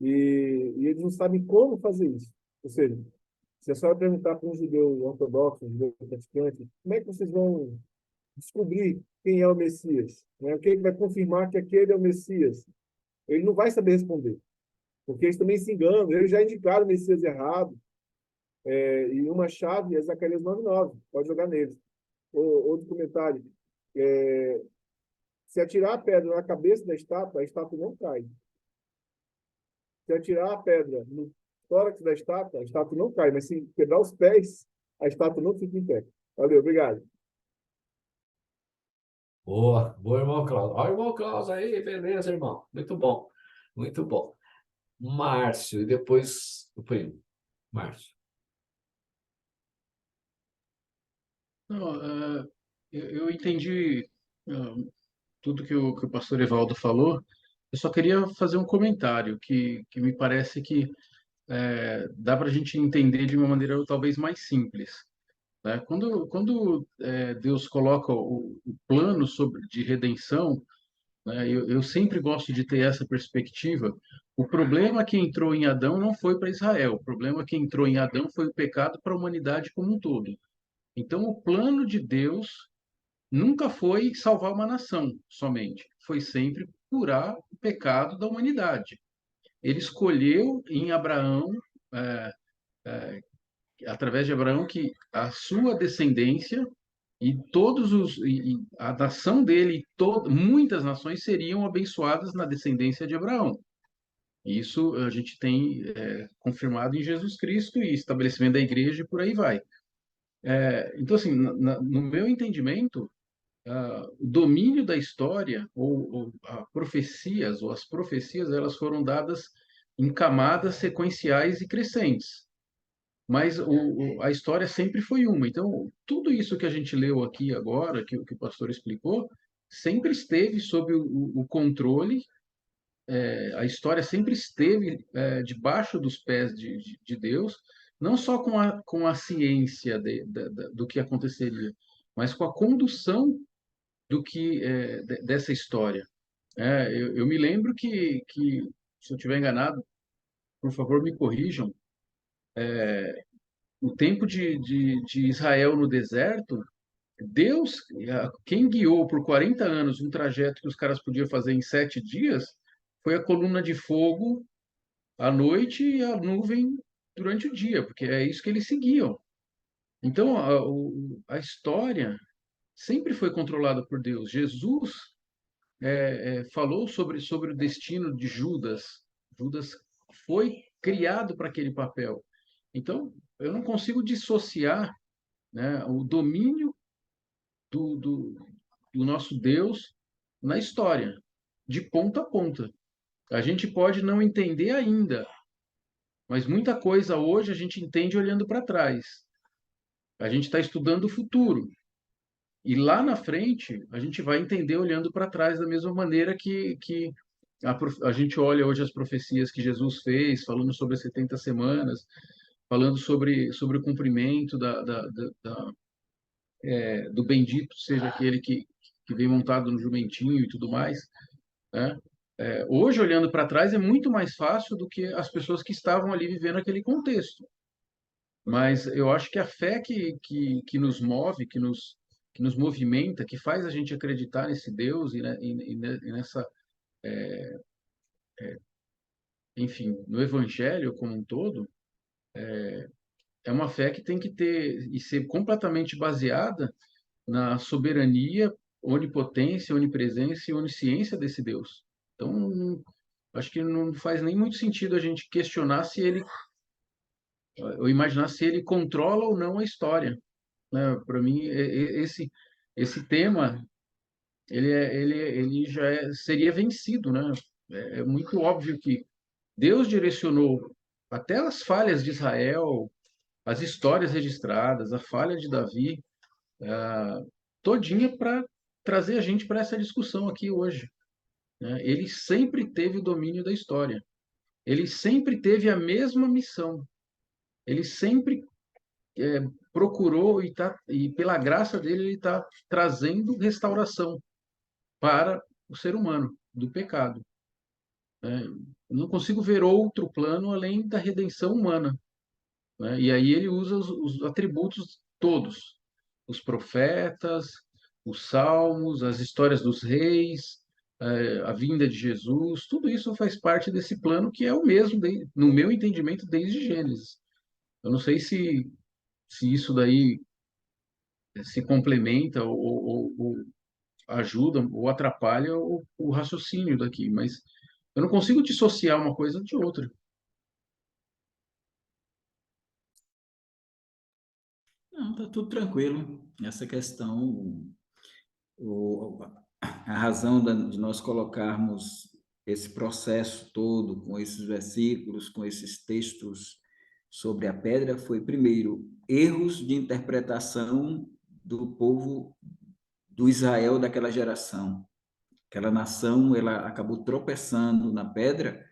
E eles não sabem como fazer isso. Ou seja, se a senhora perguntar para um judeu ortodoxo, um judeu praticante, como é que vocês vão descobrir quem é o Messias? Né? O que vai confirmar que aquele é o Messias? Ele não vai saber responder. Porque eles também se enganam. Eles já indicaram o Messias errado. E uma chave é Zacarias 9:9. Pode jogar neles. Outro comentário. Se atirar a pedra na cabeça da estátua, a estátua não cai. Se atirar a pedra no tórax da estátua, a estátua não cai. Mas se quebrar os pés, a estátua não fica em pé. Valeu, obrigado. Boa, boa, irmão Klaus. Olha o irmão Klaus aí, beleza, irmão. Muito bom, muito bom. Márcio, e depois o primo. Márcio. Não, eu entendi tudo que o pastor Evaldo falou. Eu só queria fazer um comentário que me parece que dá para a gente entender de uma maneira talvez mais simples, né? Quando Deus coloca o plano de redenção, né, eu sempre gosto de ter essa perspectiva. O problema que entrou em Adão não foi para Israel. O problema que entrou em Adão foi o pecado para a humanidade como um todo. Então, o plano de Deus nunca foi salvar uma nação somente, foi sempre curar o pecado da humanidade. Ele escolheu em Abraão, é, através de Abraão, que a sua descendência e a nação dele, muitas nações seriam abençoadas na descendência de Abraão. Isso a gente tem confirmado em Jesus Cristo e estabelecimento da igreja e por aí vai. Então, assim, no meu entendimento, o domínio da história ou as profecias, elas foram dadas em camadas sequenciais e crescentes. Mas a história sempre foi uma. Então, tudo isso que a gente leu aqui agora, que o pastor explicou, sempre esteve sob o controle, a história sempre esteve debaixo dos pés de Deus, não só com a ciência do que aconteceria, mas com a condução do que dessa história. Eu me lembro que, se eu estiver enganado, por favor, me corrijam, o tempo de Israel no deserto, Deus, quem guiou por 40 anos um trajeto que os caras podiam fazer em 7 dias, foi a coluna de fogo à noite e a nuvem durante o dia, porque é isso que eles seguiam. Então, a história sempre foi controlada por Deus. Jesus falou sobre o destino de Judas. Judas foi criado para aquele papel. Então, eu não consigo dissociar, né, o domínio do, do, do nosso Deus na história, de ponta a ponta. A gente pode não entender ainda, mas muita coisa hoje a gente entende olhando para trás. A gente está estudando o futuro. E lá na frente, a gente vai entender olhando para trás da mesma maneira que a gente olha hoje as profecias que Jesus fez, falando sobre as 70 semanas, falando sobre o cumprimento do bendito seja aquele que vem montado no jumentinho e tudo mais, né? Hoje, olhando para trás, é muito mais fácil do que as pessoas que estavam ali vivendo aquele contexto. Mas eu acho que a fé que nos move, que nos movimenta, que faz a gente acreditar nesse Deus e nessa, enfim, no Evangelho como um todo, é uma fé que tem que ter e ser completamente baseada na soberania, onipotência, onipresença e onisciência desse Deus. Então, acho que não faz nem muito sentido a gente questionar se ele, ou imaginar se ele controla ou não a história, né? Para mim, esse tema ele já seria vencido, né? É muito óbvio que Deus direcionou até as falhas de Israel, as histórias registradas, a falha de Davi, todinha para trazer a gente para essa discussão aqui hoje, né? Ele sempre teve o domínio da história. Ele sempre teve a mesma missão. Ele sempre procurou e pela graça dele ele está trazendo restauração para o ser humano do pecado, né? Eu não consigo ver outro plano além da redenção humana, né? E aí ele usa os atributos todos, os profetas, os salmos, as histórias dos reis, a vinda de Jesus, tudo isso faz parte desse plano que é o mesmo, no meu entendimento, desde Gênesis. Eu não sei se isso daí se complementa ou ajuda ou atrapalha o raciocínio daqui, mas eu não consigo dissociar uma coisa de outra. Não, tá tudo tranquilo. Essa questão, a razão de nós colocarmos esse processo todo com esses versículos, com esses textos sobre a pedra, foi, primeiro, erros de interpretação do povo do Israel daquela geração. Aquela nação, ela acabou tropeçando na pedra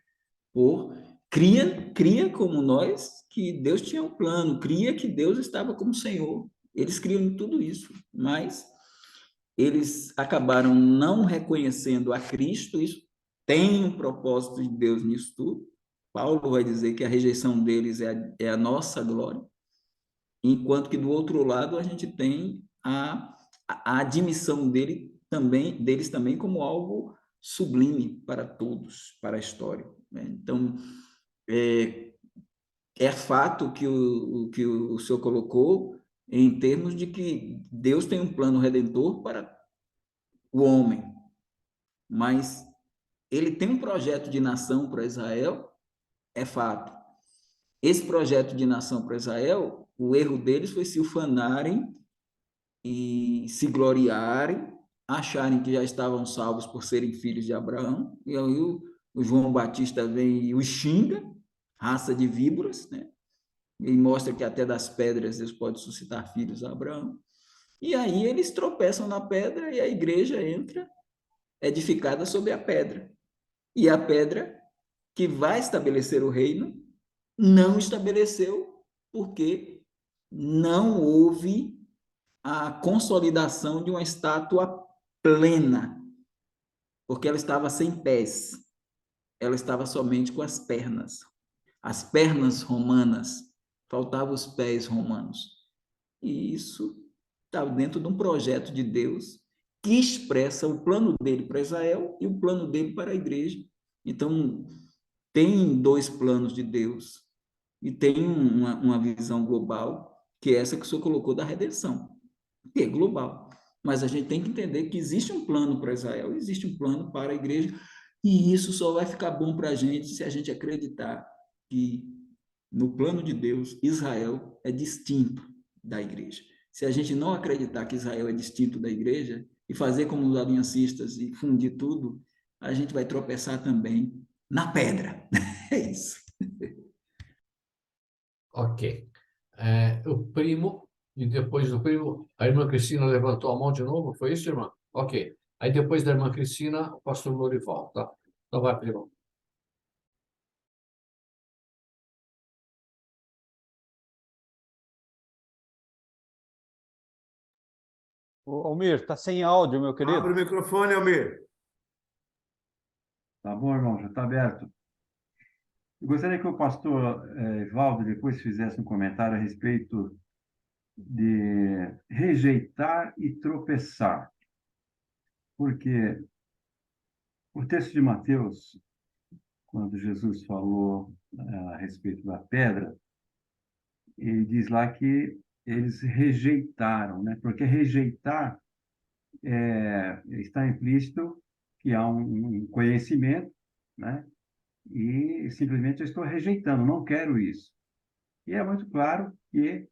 por cria como nós que Deus tinha um plano, cria que Deus estava como Senhor. Eles criam em tudo isso, mas eles acabaram não reconhecendo a Cristo. Isso tem um propósito de Deus nisso tudo. Paulo vai dizer que a rejeição deles é a nossa glória, enquanto que do outro lado a gente tem a admissão deles também como algo sublime para todos, para a história, né? Então, é fato que o senhor colocou em termos de que Deus tem um plano redentor para o homem, mas ele tem um projeto de nação para Israel, é fato. Esse projeto de nação para Israel, o erro deles foi se ufanarem e se gloriarem, acharem que já estavam salvos por serem filhos de Abraão, e aí o João Batista vem e os xinga, raça de víboras, né? E mostra que até das pedras Deus pode suscitar filhos a Abraão. E aí eles tropeçam na pedra e a igreja entra edificada sobre a pedra. E a pedra que vai estabelecer o reino não estabeleceu porque não houve a consolidação de uma estátua plena, porque ela estava sem pés, ela estava somente com as pernas romanas, faltavam os pés romanos. E isso está dentro de um projeto de Deus que expressa o plano dele para Israel e o plano dele para a igreja. Então, tem dois planos de Deus e tem uma visão global, que é essa que o senhor colocou da redenção, que é global. Mas a gente tem que entender que existe um plano para Israel, existe um plano para a igreja, e isso só vai ficar bom para a gente se a gente acreditar que no plano de Deus, Israel é distinto da igreja. Se a gente não acreditar que Israel é distinto da igreja e fazer como os aliancistas e fundir tudo, a gente vai tropeçar também na pedra. É isso. Ok. O primo, e depois do primo, a irmã Cristina levantou a mão de novo, foi isso, irmã? Ok. Aí depois da irmã Cristina, o pastor Lorival, tá? Então vai, primo. Ô, Almir, tá sem áudio, meu querido. Abre o microfone, Almir. Tá bom, irmão, já está aberto. Eu gostaria que o pastor Evaldo depois fizesse um comentário a respeito de rejeitar e tropeçar. Porque o texto de Mateus, quando Jesus falou a respeito da pedra, ele diz lá que eles rejeitaram, né? Porque rejeitar está implícito que há um conhecimento, né? E simplesmente eu estou rejeitando, não quero isso. E é muito claro que,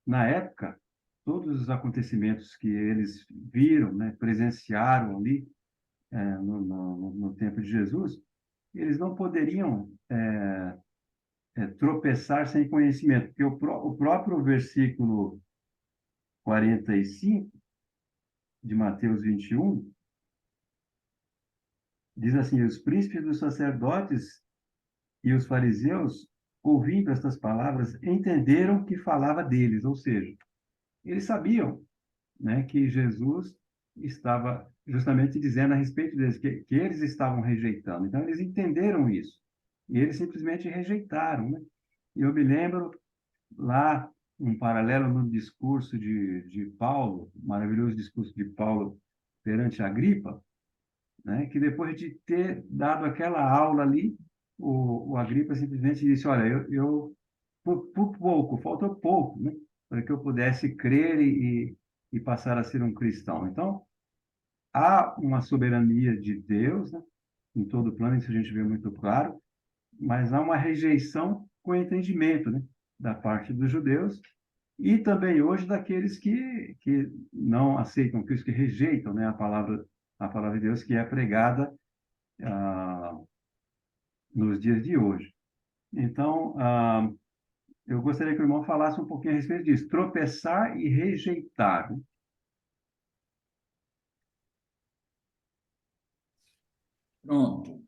na época, todos os acontecimentos que eles viram, né, presenciaram ali no tempo de Jesus, eles não poderiam tropeçar sem conhecimento, porque o próprio versículo 45 de Mateus 21 diz assim: os príncipes dos sacerdotes e os fariseus, ouvindo estas palavras, entenderam que falava deles, ou seja, eles sabiam, né, que Jesus estava justamente dizendo a respeito deles, que eles estavam rejeitando. Então, eles entenderam isso. E eles simplesmente rejeitaram, né? E eu me lembro lá, um paralelo no discurso de Paulo, maravilhoso discurso de Paulo perante Agripa, né, que depois de ter dado aquela aula ali, o Agripa simplesmente disse: olha, por pouco, faltou pouco, né, para que eu pudesse crer e passar a ser um cristão. Então, há uma soberania de Deus, né, em todo o plano, isso a gente vê muito claro, mas há uma rejeição com entendimento, né, da parte dos judeus e também hoje daqueles que não aceitam Cristo, que rejeitam, né, a palavra de Deus que é pregada nos dias de hoje. Então, eu gostaria que o irmão falasse um pouquinho a respeito disso, tropeçar e rejeitar. Né? Pronto.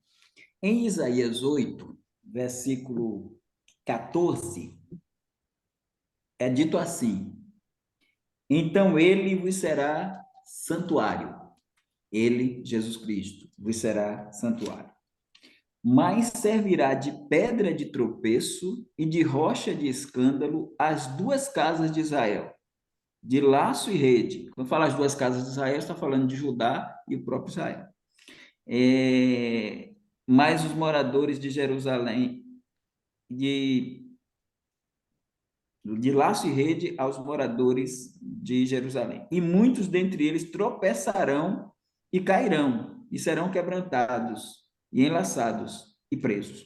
Em Isaías 8, versículo 14, é dito assim: então ele vos será santuário. Ele, Jesus Cristo, vos será santuário. Mas servirá de pedra de tropeço e de rocha de escândalo as duas casas de Israel, de laço e rede. Quando fala as duas casas de Israel, está falando de Judá e o próprio Israel. Mas os moradores de Jerusalém, de laço e rede aos moradores de Jerusalém. E muitos dentre eles tropeçarão e cairão, e serão quebrantados, e enlaçados, e presos.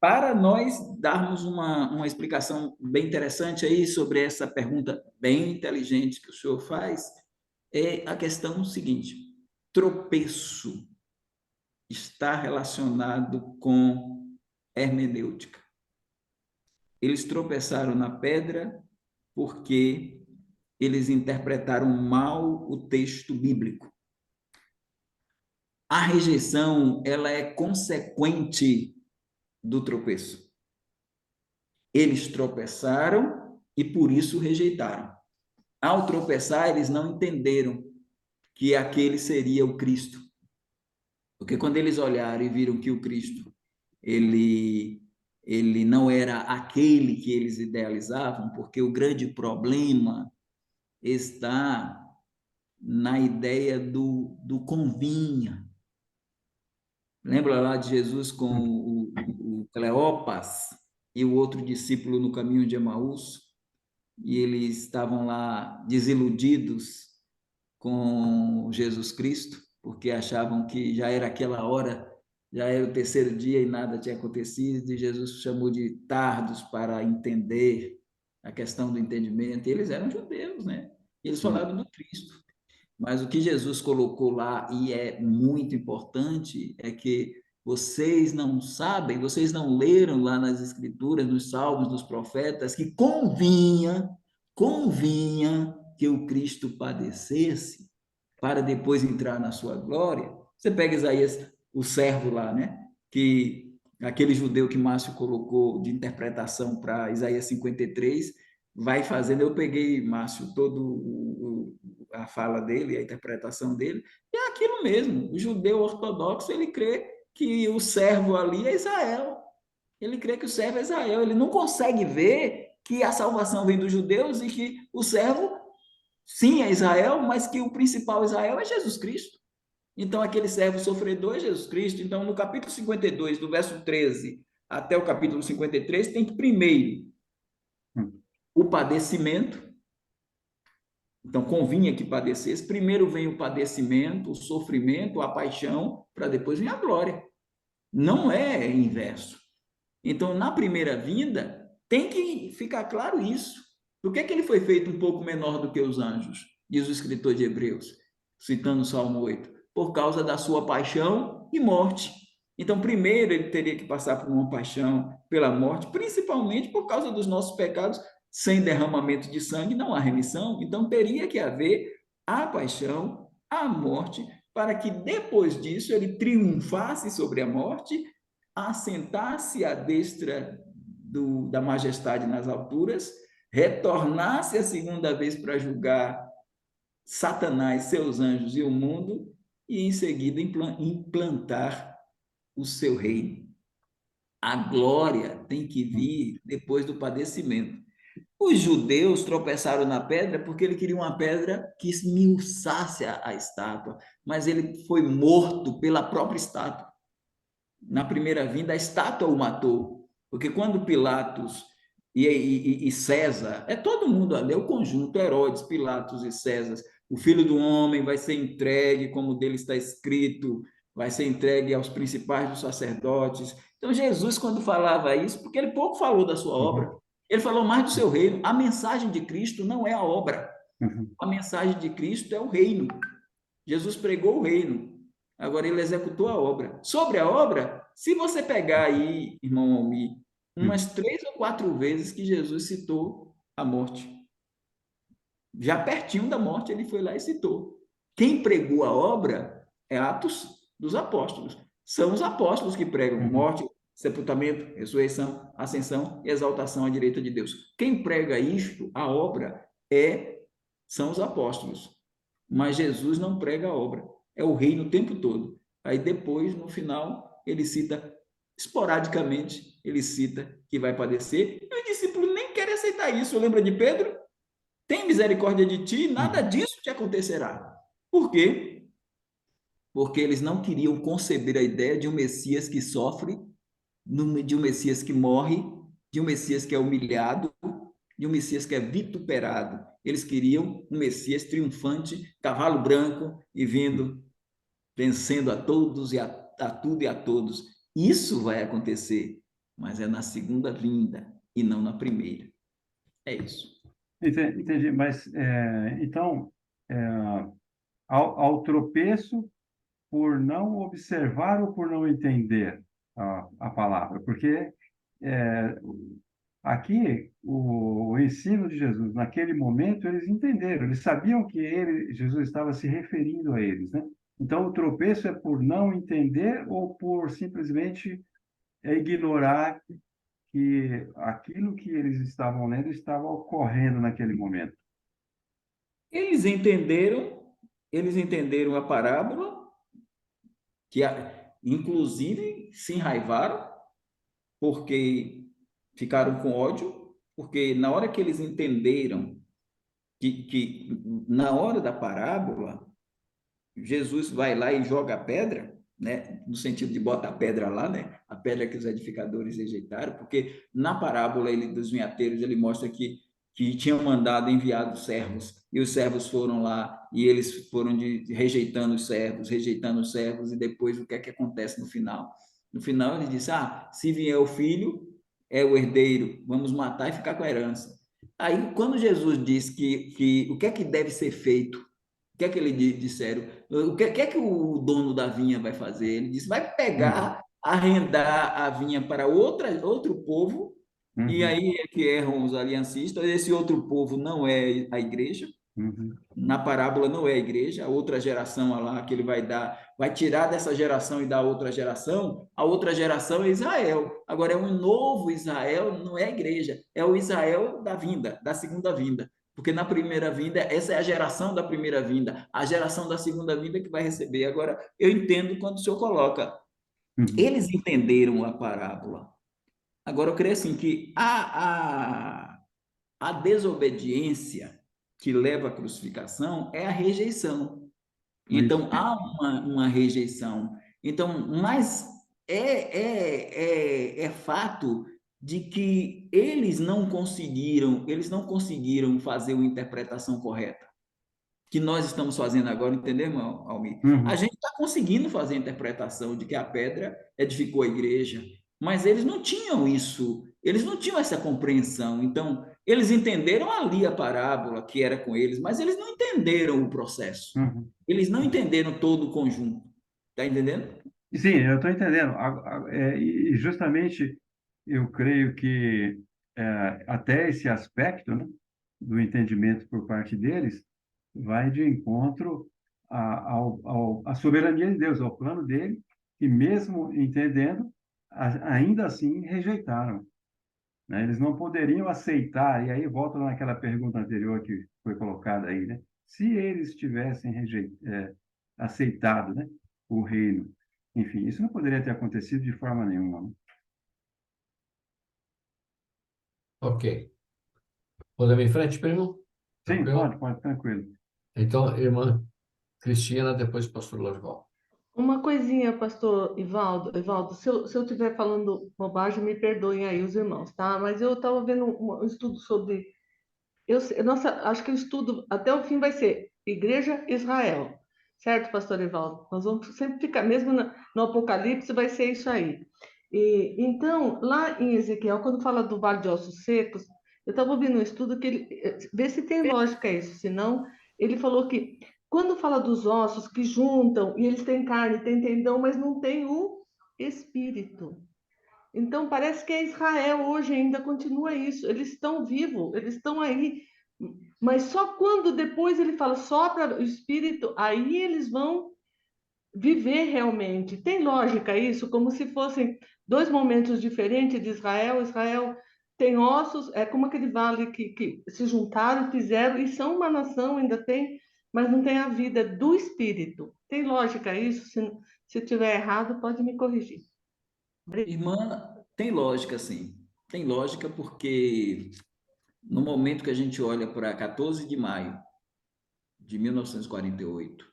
Para nós darmos uma explicação bem interessante aí sobre essa pergunta bem inteligente que o senhor faz, é a questão seguinte: tropeço está relacionado com hermenêutica. Eles tropeçaram na pedra porque eles interpretaram mal o texto bíblico. A rejeição, ela é consequente do tropeço. Eles tropeçaram e por isso rejeitaram. Ao tropeçar, eles não entenderam que aquele seria o Cristo. Porque quando eles olharam e viram que o Cristo, ele não era aquele que eles idealizavam, porque o grande problema está na ideia do convinha. Lembra lá de Jesus com o Cleopas e o outro discípulo no caminho de Emaús? E eles estavam lá desiludidos com Jesus Cristo, porque achavam que já era aquela hora, já era o terceiro dia e nada tinha acontecido, e Jesus chamou de tardos para entender a questão do entendimento. E eles eram judeus, né? E eles falavam do Cristo. Mas o que Jesus colocou lá, e é muito importante, é que vocês não sabem, vocês não leram lá nas Escrituras, nos Salmos, dos profetas, que convinha que o Cristo padecesse para depois entrar na sua glória. Você pega Isaías, o servo lá, né? Que aquele judeu que Márcio colocou de interpretação para Isaías 53, vai fazendo. Eu peguei, Márcio, a fala dele, a interpretação dele, e é aquilo mesmo. O judeu ortodoxo, ele crê que o servo ali é Israel. Ele crê que o servo é Israel. Ele não consegue ver que a salvação vem dos judeus e que o servo, sim, é Israel, mas que o principal Israel é Jesus Cristo. Então, aquele servo sofredor é Jesus Cristo. Então, no capítulo 52, do verso 13 até o capítulo 53, tem que primeiro o padecimento. Então, convinha que padecesse. Primeiro vem o padecimento, o sofrimento, a paixão, para depois vir a glória. Não é inverso. Então, na primeira vinda, tem que ficar claro isso. Por que ele foi feito um pouco menor do que os anjos? Diz o escritor de Hebreus, citando o Salmo 8. Por causa da sua paixão e morte. Então, primeiro ele teria que passar por uma paixão, pela morte, principalmente por causa dos nossos pecados. Sem derramamento de sangue não há remissão. Então, teria que haver a paixão, a morte, para que depois disso ele triunfasse sobre a morte, assentasse à destra da majestade nas alturas, retornasse a segunda vez para julgar Satanás, seus anjos e o mundo, e em seguida implantar o seu reino. A glória tem que vir depois do padecimento. Os judeus tropeçaram na pedra porque ele queria uma pedra que esmiuçasse a estátua, mas ele foi morto pela própria estátua. Na primeira vinda, a estátua o matou, porque quando Pilatos e César, é todo mundo ali, é o conjunto, Herodes, Pilatos e César, o Filho do Homem vai ser entregue, como dele está escrito, vai ser entregue aos principais dos sacerdotes. Então, Jesus, quando falava isso, porque ele pouco falou da sua obra, ele falou mais do seu reino. A mensagem de Cristo não é a obra. A mensagem de Cristo é o reino. Jesus pregou o reino. Agora ele executou a obra. Sobre a obra, se você pegar aí, irmão Almir, umas 3 ou 4 vezes que Jesus citou a morte. Já pertinho da morte, ele foi lá e citou. Quem pregou a obra é Atos dos Apóstolos. São os apóstolos que pregam morte, sepultamento, ressurreição, ascensão e exaltação à direita de Deus. Quem prega isto, a obra, são os apóstolos. Mas Jesus não prega a obra. É o reino o tempo todo. Aí depois, no final, ele cita, esporadicamente, ele cita que vai padecer. E os discípulos nem querem aceitar isso. Lembra de Pedro? Tem misericórdia de ti, nada disso te acontecerá. Por quê? Porque eles não queriam conceber a ideia de um Messias que sofre, de um Messias que morre, de um Messias que é humilhado, de um Messias que é vituperado. Eles queriam um Messias triunfante, cavalo branco e vindo, vencendo a todos e a tudo e a todos. Isso vai acontecer, mas é na segunda vinda e não na primeira. É isso. Entendi, mas então, ao tropeço por não observar ou por não entender a palavra, porque aqui o ensino de Jesus, naquele momento, eles entenderam, eles sabiam que Jesus estava se referindo a eles, né? Então, o tropeço é por não entender ou por simplesmente é ignorar que aquilo que eles estavam lendo estava ocorrendo naquele momento. Eles entenderam a parábola, inclusive se enraivaram, porque ficaram com ódio, porque na hora que eles entenderam que na hora da parábola, Jesus vai lá e joga a pedra, né? No sentido de botar a pedra lá, né? A pedra que os edificadores rejeitaram, porque na parábola dos vinhateiros ele mostra que tinham mandado enviado servos, e os servos foram lá, e eles foram rejeitando os servos, e depois o que é que acontece no final? No final ele diz, se vier o filho, é o herdeiro, vamos matar e ficar com a herança. Aí, quando Jesus diz que o que é que deve ser feito, o que é que ele disseram? O que é que o dono da vinha vai fazer? Ele disse, vai pegar, arrendar a vinha para outro povo, e aí é que erram os aliancistas. Esse outro povo não é a igreja, na parábola não é a igreja, a outra geração lá que ele vai tirar dessa geração e dar a outra geração é Israel. Agora é um novo Israel, não é a igreja, é o Israel da vinda, da segunda vinda. Porque na primeira vinda, essa é a geração da primeira vinda, a geração da segunda vinda que vai receber. Agora, eu entendo quando o senhor coloca, eles entenderam a parábola. Agora, eu creio assim que a desobediência que leva à crucificação é a rejeição. Então, há uma rejeição. Então, mas é fato de que eles não conseguiram fazer uma interpretação correta, que nós estamos fazendo agora, entendeu, Almir? A gente está conseguindo fazer a interpretação de que a pedra edificou a igreja, mas eles não tinham isso, eles não tinham essa compreensão. Então, eles entenderam ali a parábola que era com eles, mas eles não entenderam o processo. Eles não entenderam todo o conjunto. Está entendendo? Sim, eu estou entendendo. E justamente eu creio que até esse aspecto, né, do entendimento por parte deles vai de encontro à soberania de Deus, ao plano dele, que mesmo entendendo, ainda assim rejeitaram, né? Eles não poderiam aceitar, e aí volta naquela pergunta anterior que foi colocada aí, né? Se eles tivessem aceitado, né, o reino, enfim, isso não poderia ter acontecido de forma nenhuma, né? Ok. Podemos ir em frente, primo? Sim, Tranquilo? pode, tranquilo. Então, irmã Cristina, depois o pastor Lorival. Uma coisinha, pastor Evaldo, se eu estiver falando bobagem, me perdoem aí os irmãos, tá? Mas eu estava vendo um estudo sobre... Nossa, acho que o estudo até o fim vai ser Igreja Israel, certo, pastor Evaldo? Nós vamos sempre ficar, mesmo no Apocalipse, vai ser isso aí. Então, lá em Ezequiel, quando fala do Vale de Ossos Secos, eu estava ouvindo um estudo que ele... Vê se tem lógica isso, senão ele falou que quando fala dos ossos que juntam, e eles têm carne, têm tendão, mas não tem o espírito. Então, parece que Israel hoje ainda continua isso. Eles estão vivos, eles estão aí. Mas só quando depois ele fala sopra o espírito, aí eles vão viver realmente. Tem lógica isso? Como se fossem dois momentos diferentes de Israel. Israel tem ossos, é como aquele vale que se juntaram, fizeram, e são uma nação, ainda tem, mas não tem a vida do espírito. Tem lógica isso? Se tiver errado, pode me corrigir. Irmã, tem lógica, sim. Tem lógica porque no momento que a gente olha para 14 de maio de 1948,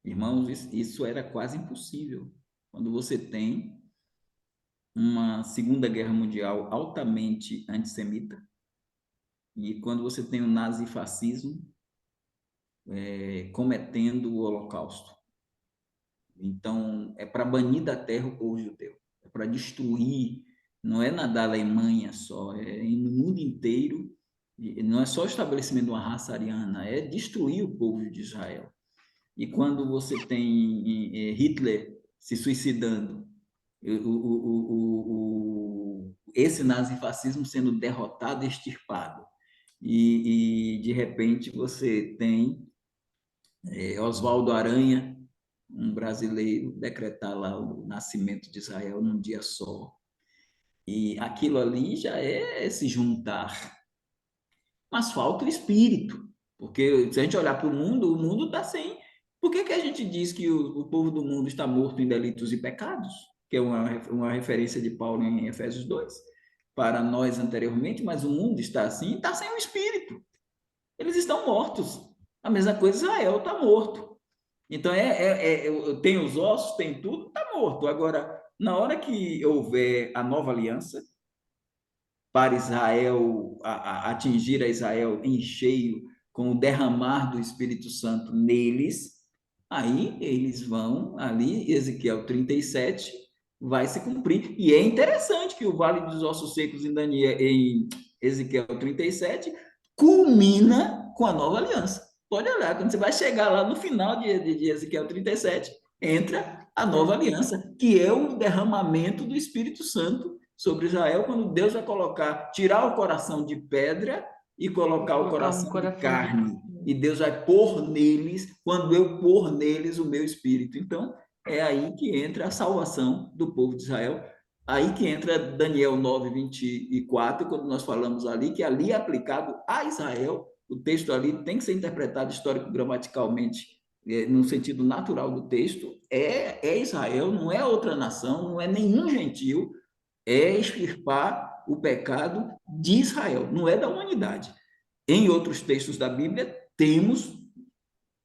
irmãos, isso era quase impossível. Quando você tem uma Segunda Guerra Mundial altamente antissemita e quando você tem o nazifascismo cometendo o Holocausto. Então, é para banir da terra o povo judeu, é para destruir, não é na Alemanha só, é no mundo inteiro, não é só o estabelecimento de uma raça ariana, é destruir o povo de Israel. E quando você tem Hitler se suicidando, esse nazifascismo sendo derrotado e extirpado, e de repente você tem Oswaldo Aranha, um brasileiro, decretar lá o nascimento de Israel num dia só. E aquilo ali já é se juntar. Mas falta o espírito. Porque se a gente olhar para o mundo está sem. Por que que a gente diz que o povo do mundo está morto em delitos e pecados? Que é uma referência de Paulo em Efésios 2 para nós anteriormente, mas o mundo está assim, está sem o espírito. Eles estão mortos. A mesma coisa, Israel está morto. Então, tem os ossos, tem tudo, está morto. Agora, na hora que houver a nova aliança, para Israel, atingir a Israel em cheio, com o derramar do Espírito Santo neles, aí eles vão ali, Ezequiel 37 vai se cumprir. E é interessante que o Vale dos Ossos Secos em Ezequiel 37 culmina com a nova aliança. Pode olhar, quando você vai chegar lá no final de Ezequiel 37, entra a nova aliança, que é o derramamento do Espírito Santo sobre Israel, quando Deus vai tirar o coração de pedra e colocar o coração de carne. E Deus vai pôr neles, quando eu pôr neles o meu espírito. Então, é aí que entra a salvação do povo de Israel. Aí que entra Daniel 9, 24, quando nós falamos ali, que ali é aplicado a Israel. O texto ali tem que ser interpretado histórico-gramaticalmente, no sentido natural do texto. É Israel, não é outra nação, não é nenhum gentil, é extirpar o pecado de Israel, não é da humanidade. Em outros textos da Bíblia, temos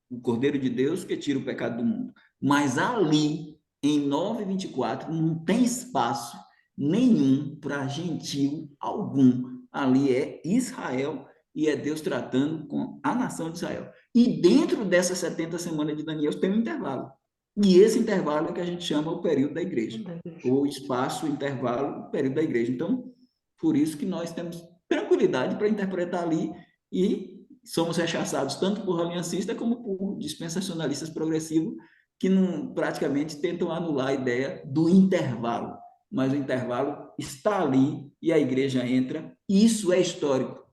o Cordeiro de Deus que tira o pecado do mundo. Mas ali, em 9:24, não tem espaço nenhum para gentil algum. Ali é Israel e é Deus tratando com a nação de Israel. E dentro dessas 70 semanas de Daniel tem um intervalo. E esse intervalo é que a gente chama o período da igreja. O espaço, o intervalo, o período da igreja. Então, por isso que nós temos tranquilidade para interpretar ali e somos rechaçados tanto por aliancistas como por dispensacionalistas progressivos que não, praticamente tentam anular a ideia do intervalo. Mas o intervalo está ali e a igreja entra. E isso é histórico.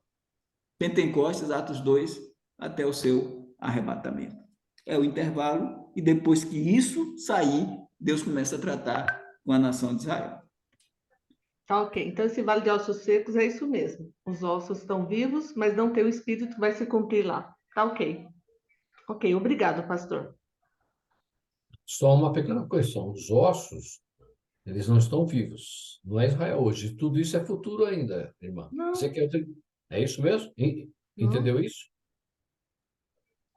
Pentecostes, Atos 2, até o seu arrebatamento. É o intervalo e depois que isso sair, Deus começa a tratar com a nação de Israel. Tá ok. Então, esse vale de ossos secos é isso mesmo. Os ossos estão vivos, mas não tem o espírito que vai se cumprir lá. Tá ok. Ok, obrigado, pastor. Só uma pequena correção. Os ossos, eles não estão vivos. Não é Israel hoje. Tudo isso é futuro ainda, irmã. Não. Você quer... É isso mesmo? Entendeu isso?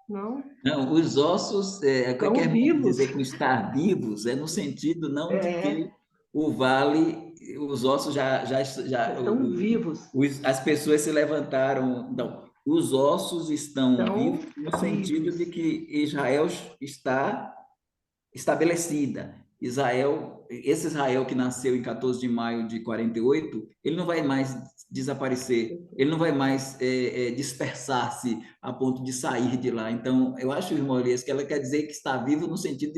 Não. Não, os ossos, o que Estão quer vivos. dizer com estar vivos é no sentido não de que o vale, os ossos Estão vivos. As pessoas se levantaram. Não, os ossos estão vivos no sentido de que Israel está estabelecida. Esse Israel que nasceu em 14 de maio de 48, ele não vai mais desaparecer, ele não vai mais dispersar-se a ponto de sair de lá. Então, eu acho, irmão Elias, que ela quer dizer que está vivo no sentido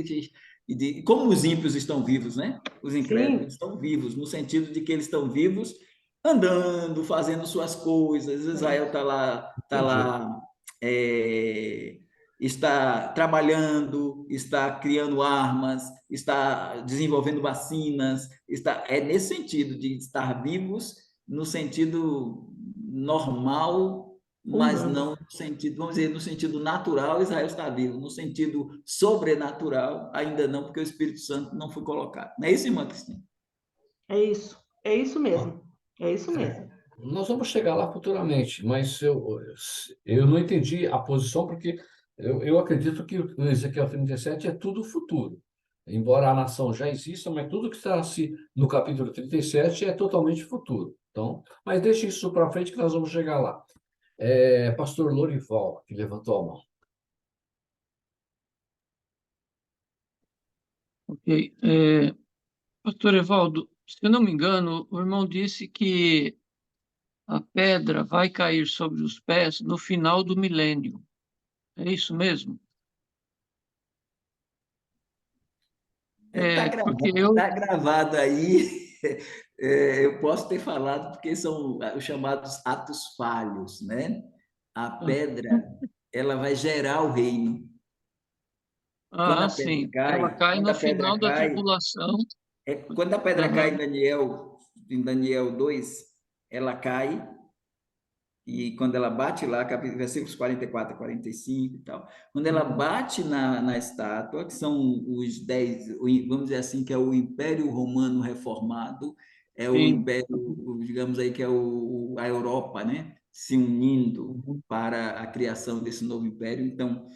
como os ímpios estão vivos, né? Os incrédulos estão vivos, no sentido de que eles estão vivos andando, fazendo suas coisas. Israel está lá está trabalhando, está criando armas, está desenvolvendo vacinas, é nesse sentido de estar vivos, no sentido normal, mas não no sentido, vamos dizer, no sentido natural, Israel está vivo, no sentido sobrenatural, ainda não, porque o Espírito Santo não foi colocado. Não é isso, irmã Cristina? É isso mesmo, é isso mesmo. Nós vamos chegar lá futuramente, mas eu não entendi a posição, porque eu acredito que o Ezequiel 37 é tudo futuro. Embora a nação já exista, mas tudo que está no capítulo 37 é totalmente futuro. Então, mas deixe isso para frente que nós vamos chegar lá. Pastor Lorival, que levantou a mão. Ok. Pastor Evaldo, se eu não me engano, o irmão disse que a pedra vai cair sobre os pés no final do milênio. É isso mesmo? Tá gravado aí. Eu posso ter falado porque são os chamados atos falhos, né? A pedra, ela vai gerar o reino. Quando a pedra sim. cai, Ela cai quando no a pedra final da cai, tribulação. quando a pedra cai em Daniel em Daniel 2, ela cai, e quando ela bate lá, versículos 44 a 45 e tal, quando ela bate na estátua, que são os 10, vamos dizer assim, que é o Império Romano Reformado, é o Sim. Império, digamos aí, que é a Europa, né? Se unindo para a criação desse novo império. Então,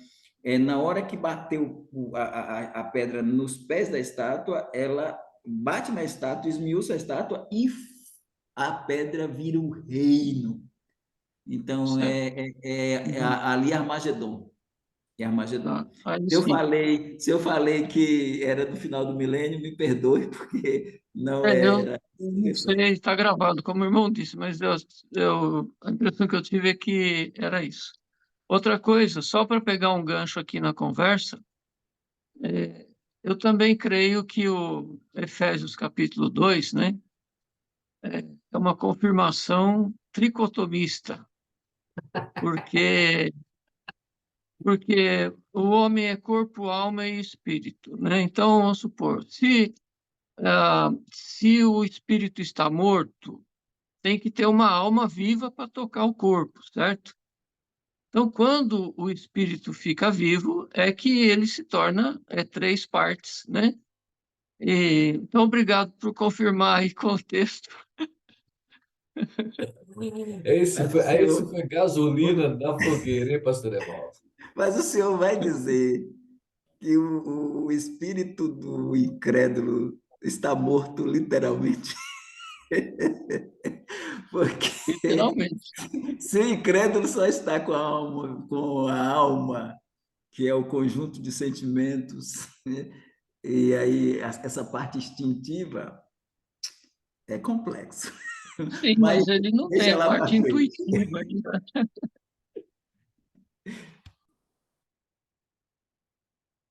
na hora que bateu a pedra nos pés da estátua, ela bate na estátua, esmiuça a estátua e a pedra vira um reino. Então, Certo. ali é Armagedon. É Armagedon. Aí sim. Se eu falei que era do final do milênio, me perdoe, porque não Eu era. não sei, está gravado, como o irmão disse, mas a impressão que eu tive é que era isso. Outra coisa, só para pegar um gancho aqui na conversa, eu também creio que o Efésios capítulo 2, né, é uma confirmação tricotomista, porque, porque o homem é corpo, alma e espírito, né? Então, vamos supor, se o espírito está morto, tem que ter uma alma viva para tocar o corpo, certo? Então, quando o espírito fica vivo, é que ele se torna três partes, né? Então, obrigado por confirmar aí com o texto. Esse foi gasolina na fogueira, hein, pastor Evaldo? Mas o senhor vai dizer que o espírito do incrédulo está morto literalmente? Porque Literalmente. se o incrédulo só está com a alma, que é o conjunto de sentimentos, né? E aí essa parte instintiva é complexo. Sim, Mas mas ele não tem deixa a lá para parte frente. intuitiva.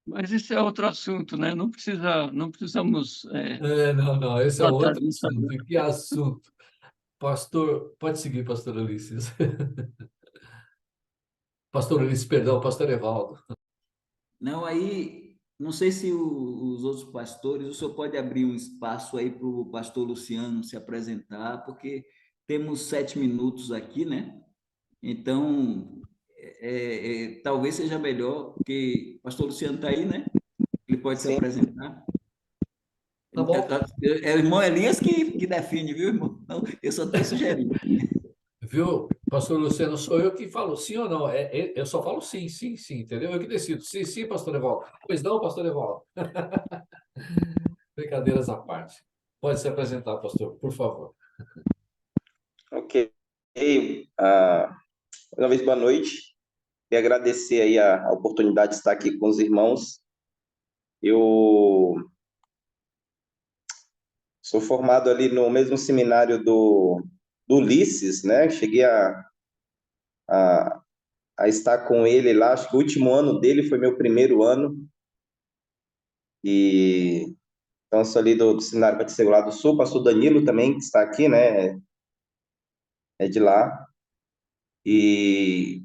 Mas isso é outro assunto, né? Não precisamos Não, esse é tratar outro disso assunto. agora. Que assunto. Pastor, pode seguir, pastor Ulisses. Pastor Ulisses, perdão, pastor Evaldo. Não, aí, não sei se os outros pastores, o senhor pode abrir um espaço aí para o pastor Luciano se apresentar, porque temos 7 minutos aqui, né? Então, talvez seja melhor, porque o pastor Luciano está aí, né? Ele pode se Sim. apresentar. Tá bom. É o irmão Elias que define, viu, irmão? Não, eu só estou sugerindo. Viu, pastor Luciano, sou eu que falo sim ou não. Eu só falo sim, sim, sim, entendeu? Eu que decido. Sim, sim, pastor Evaldo. Pois não, pastor Evaldo. Brincadeiras à parte. Pode se apresentar, pastor, por favor. Ok. Uma vez, boa noite. E agradecer aí a oportunidade de estar aqui com os irmãos. Eu sou formado ali no mesmo seminário do Ulisses, né? Cheguei a, a estar com ele lá, acho que o último ano dele foi meu primeiro ano. E então, sou ali do Seminário Batista lá do Sul, pastor Danilo também, que está aqui, né? É de lá. E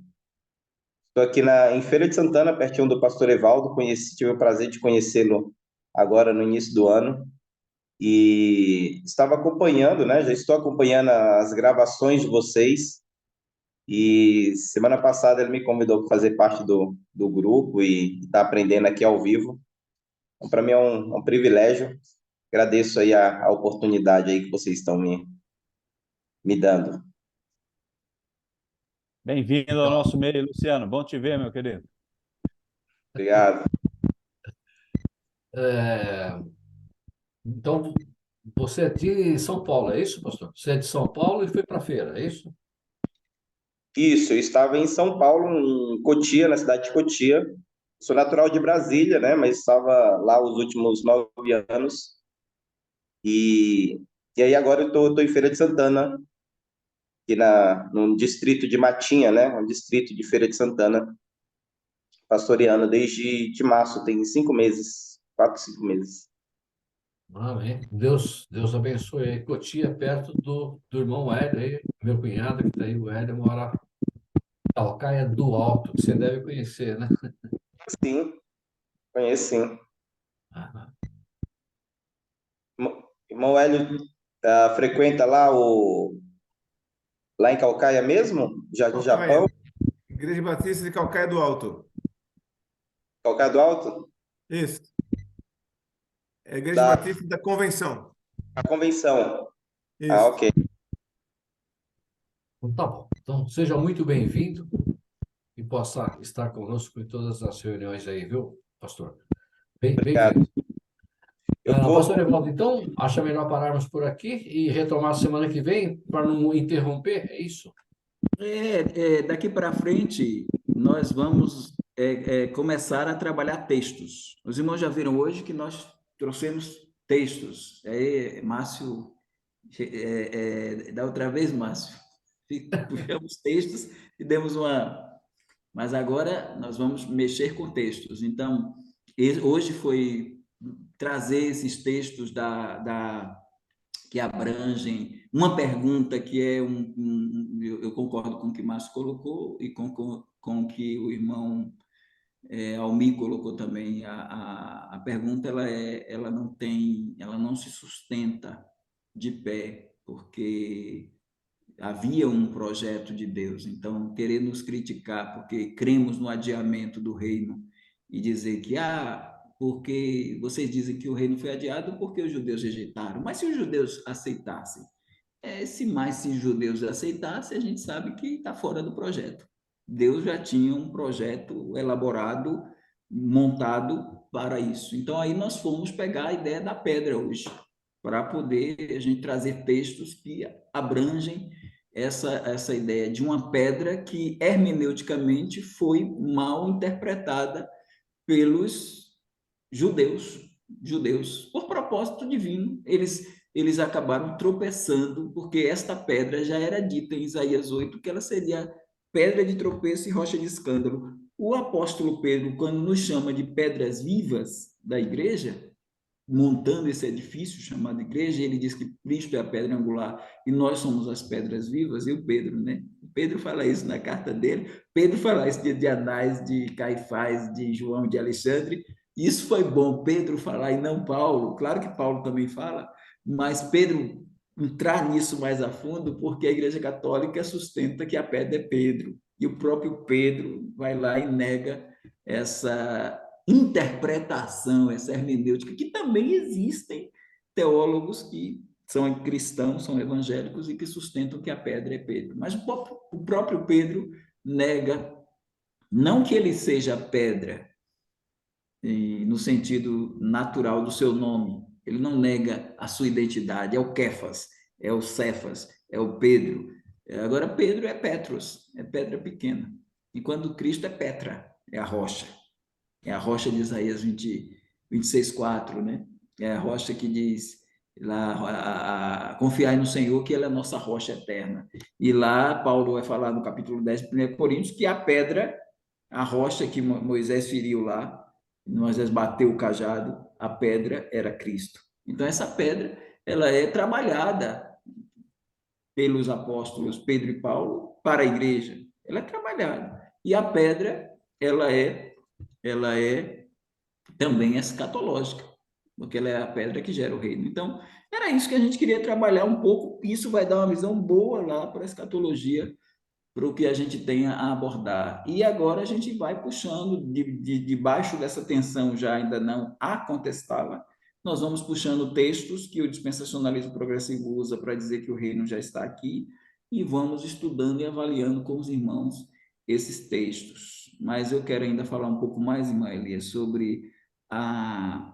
estou aqui em Feira de Santana, pertinho do pastor Evaldo. Tive o prazer de conhecê-lo agora no início do ano. E estava acompanhando, né? Já estou acompanhando as gravações de vocês. E semana passada ele me convidou para fazer parte do grupo e estar aprendendo aqui ao vivo. Então, para mim é um privilégio. Agradeço aí a oportunidade aí que vocês estão me dando. Bem-vindo ao nosso meio, Luciano. Bom te ver, meu querido. Obrigado. Então, você é de São Paulo, é isso, pastor? Você é de São Paulo e foi para a feira, é isso? Isso, eu estava em São Paulo, em Cotia, na cidade de Cotia. Sou natural de Brasília, né? Mas estava lá os últimos 9 anos. E aí agora eu tô em Feira de Santana, aqui no distrito de Matinha, né? Um distrito de Feira de Santana, pastoreando desde março, tem 5 meses, 4, 5 meses. Amém. Deus abençoe aí. Cotia, perto do irmão Hélio aí, meu cunhado que está aí, o Hélio mora em Calcaia do Alto, que você deve conhecer, né? Sim, conheço sim. Ah, Irmão Hélio frequenta lá em Calcaia mesmo? Jardim Calcaia. Japão? Igreja Batista de Calcaia do Alto. Calcaia do Alto? Isso. É a Igreja Da Batista da Convenção. convenção. Ah, Isso. ok. Então, tá bom. Então, seja muito bem-vindo e possa estar conosco em todas as reuniões aí, viu, pastor? Bem-vindo. Pastor Evaldo, então, acha melhor pararmos por aqui e retomar semana que vem para não interromper? É isso? Daqui para frente, nós vamos começar a trabalhar textos. Os irmãos já viram hoje que nós trouxemos textos. Márcio, da outra vez, Márcio, puxamos textos e demos uma... Mas agora nós vamos mexer com textos. Então, hoje foi trazer esses textos que abrangem uma pergunta que é eu concordo com o que o Márcio colocou e com o que o irmão Almir colocou também. A pergunta ela não se sustenta de pé, porque havia um projeto de Deus. Então, querer nos criticar porque cremos no adiamento do reino e dizer que porque vocês dizem que o reino foi adiado porque os judeus rejeitaram. Mas se os judeus aceitassem, se os judeus aceitassem, a gente sabe que está fora do projeto. Deus já tinha um projeto elaborado, montado para isso. Então, aí nós fomos pegar a ideia da pedra hoje, para poder a gente trazer textos que abrangem essa ideia de uma pedra que hermeneuticamente foi mal interpretada pelos judeus, por propósito divino. Eles acabaram tropeçando, porque esta pedra já era dita em Isaías 8, que ela seria pedra de tropeço e rocha de escândalo. O apóstolo Pedro, quando nos chama de pedras vivas da igreja, montando esse edifício chamado igreja, ele diz que Cristo é a pedra angular e nós somos as pedras vivas, e o Pedro, né? Pedro fala isso na carta dele, Pedro fala isso de Anás, de Caifás, de João, de Alexandre. Isso foi bom, Pedro falar e não Paulo. Claro que Paulo também fala, mas Pedro entrar nisso mais a fundo, porque a Igreja Católica sustenta que a pedra é Pedro, e o próprio Pedro vai lá e nega essa interpretação, essa hermenêutica, que também existem teólogos que são cristãos, são evangélicos e que sustentam que a pedra é Pedro. Mas o próprio Pedro nega, não que ele seja pedra, no sentido natural do seu nome, ele não nega a sua identidade, é o Kéfas, é o Cefas, é o Pedro. Agora, Pedro é Petros, é pedra pequena. Enquanto Cristo é Petra, é a rocha. É a rocha de Isaías 26:4, né? É a rocha que diz lá, confiai no Senhor, que Ele é a nossa rocha eterna. E lá, Paulo vai falar no capítulo 10 de 1 Coríntios, que a pedra, a rocha que Moisés feriu lá, Moisés bateu o cajado, a pedra era Cristo. Então, essa pedra, ela é trabalhada pelos apóstolos Pedro e Paulo para a igreja. Ela é trabalhada. E a pedra, ela é também escatológica, porque ela é a pedra que gera o reino. Então, era isso que a gente queria trabalhar um pouco. Isso vai dar uma visão boa lá para a escatologia, para o que a gente tem a abordar. E agora a gente vai puxando, debaixo dessa tensão já ainda não a contestá-la, nós vamos puxando textos que o dispensacionalismo progressivo usa para dizer que o reino já está aqui, e vamos estudando e avaliando com os irmãos esses textos. Mas eu quero ainda falar um pouco mais, irmã Elias, sobre a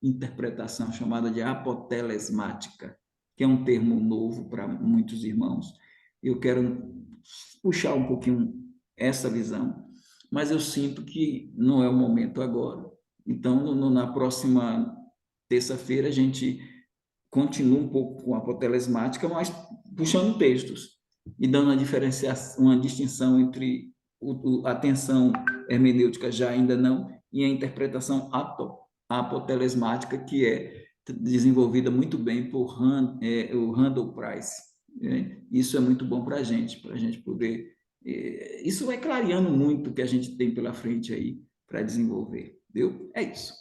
interpretação chamada de apotelesmática, que é um termo novo para muitos irmãos. Eu quero puxar um pouquinho essa visão, mas eu sinto que não é o momento agora. Então, na próxima terça-feira, a gente continua um pouco com a apotelesmática, mas puxando textos e dando uma distinção entre a tensão hermenêutica já ainda não e a interpretação apotelesmática, que é desenvolvida muito bem por o Randall Price. Né? Isso é muito bom para a gente poder... Isso vai clareando muito o que a gente tem pela frente aí para desenvolver. Viu? É isso.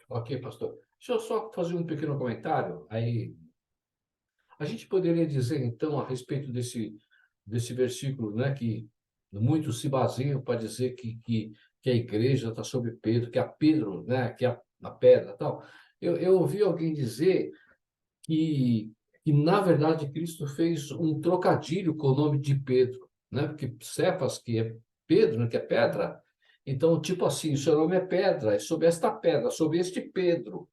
Ok, pastor. Deixa eu só fazer um pequeno comentário. Aí, a gente poderia dizer, então, a respeito desse versículo, né, que muitos se baseiam para dizer que a igreja está sobre Pedro, que a Pedro, né, que a pedra, tal. Eu ouvi alguém dizer que, na verdade, Cristo fez um trocadilho com o nome de Pedro, né? Porque Cefas, que é Pedro, né, que é pedra. Então, tipo assim, o seu nome é pedra, é sobre esta pedra, sobre este Pedro,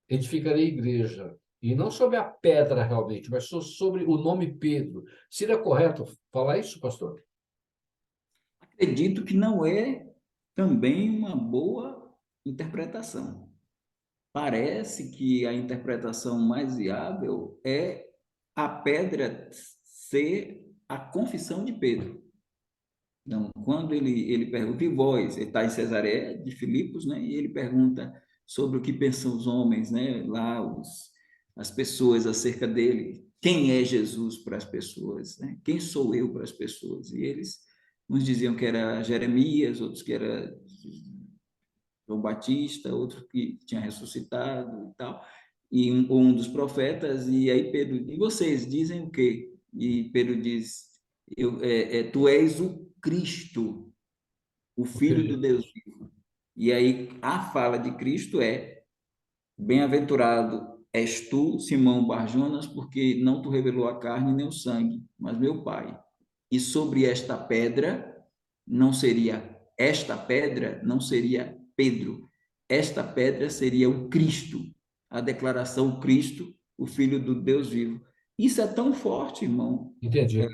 edificarei a igreja. E não sobre a pedra realmente, mas sobre o nome Pedro. Seria correto falar isso, pastor? Acredito que não é também uma boa interpretação. Parece que a interpretação mais viável é a pedra ser a confissão de Pedro. Então, quando ele pergunta, e vós, ele está em Cesareia de Filipos, né? E ele pergunta sobre o que pensam os homens, né? Lá, as pessoas acerca dele. Quem é Jesus para as pessoas, né? Quem sou eu para as pessoas? E eles, uns diziam que era Jeremias, outros que era João Batista, outro que tinha ressuscitado e tal, e um dos profetas, e aí Pedro, e vocês dizem o quê? E Pedro diz, tu és o Cristo, o O Filho Filho de do Deus. Deus vivo. E aí a fala de Cristo é, bem-aventurado és tu, Simão Barjonas, porque não te revelou a carne nem o sangue, mas meu Pai. E sobre esta pedra não seria Pedro. Esta pedra seria o Cristo, a declaração Cristo, o Filho do Deus vivo. Isso é tão forte, irmão, Entendi.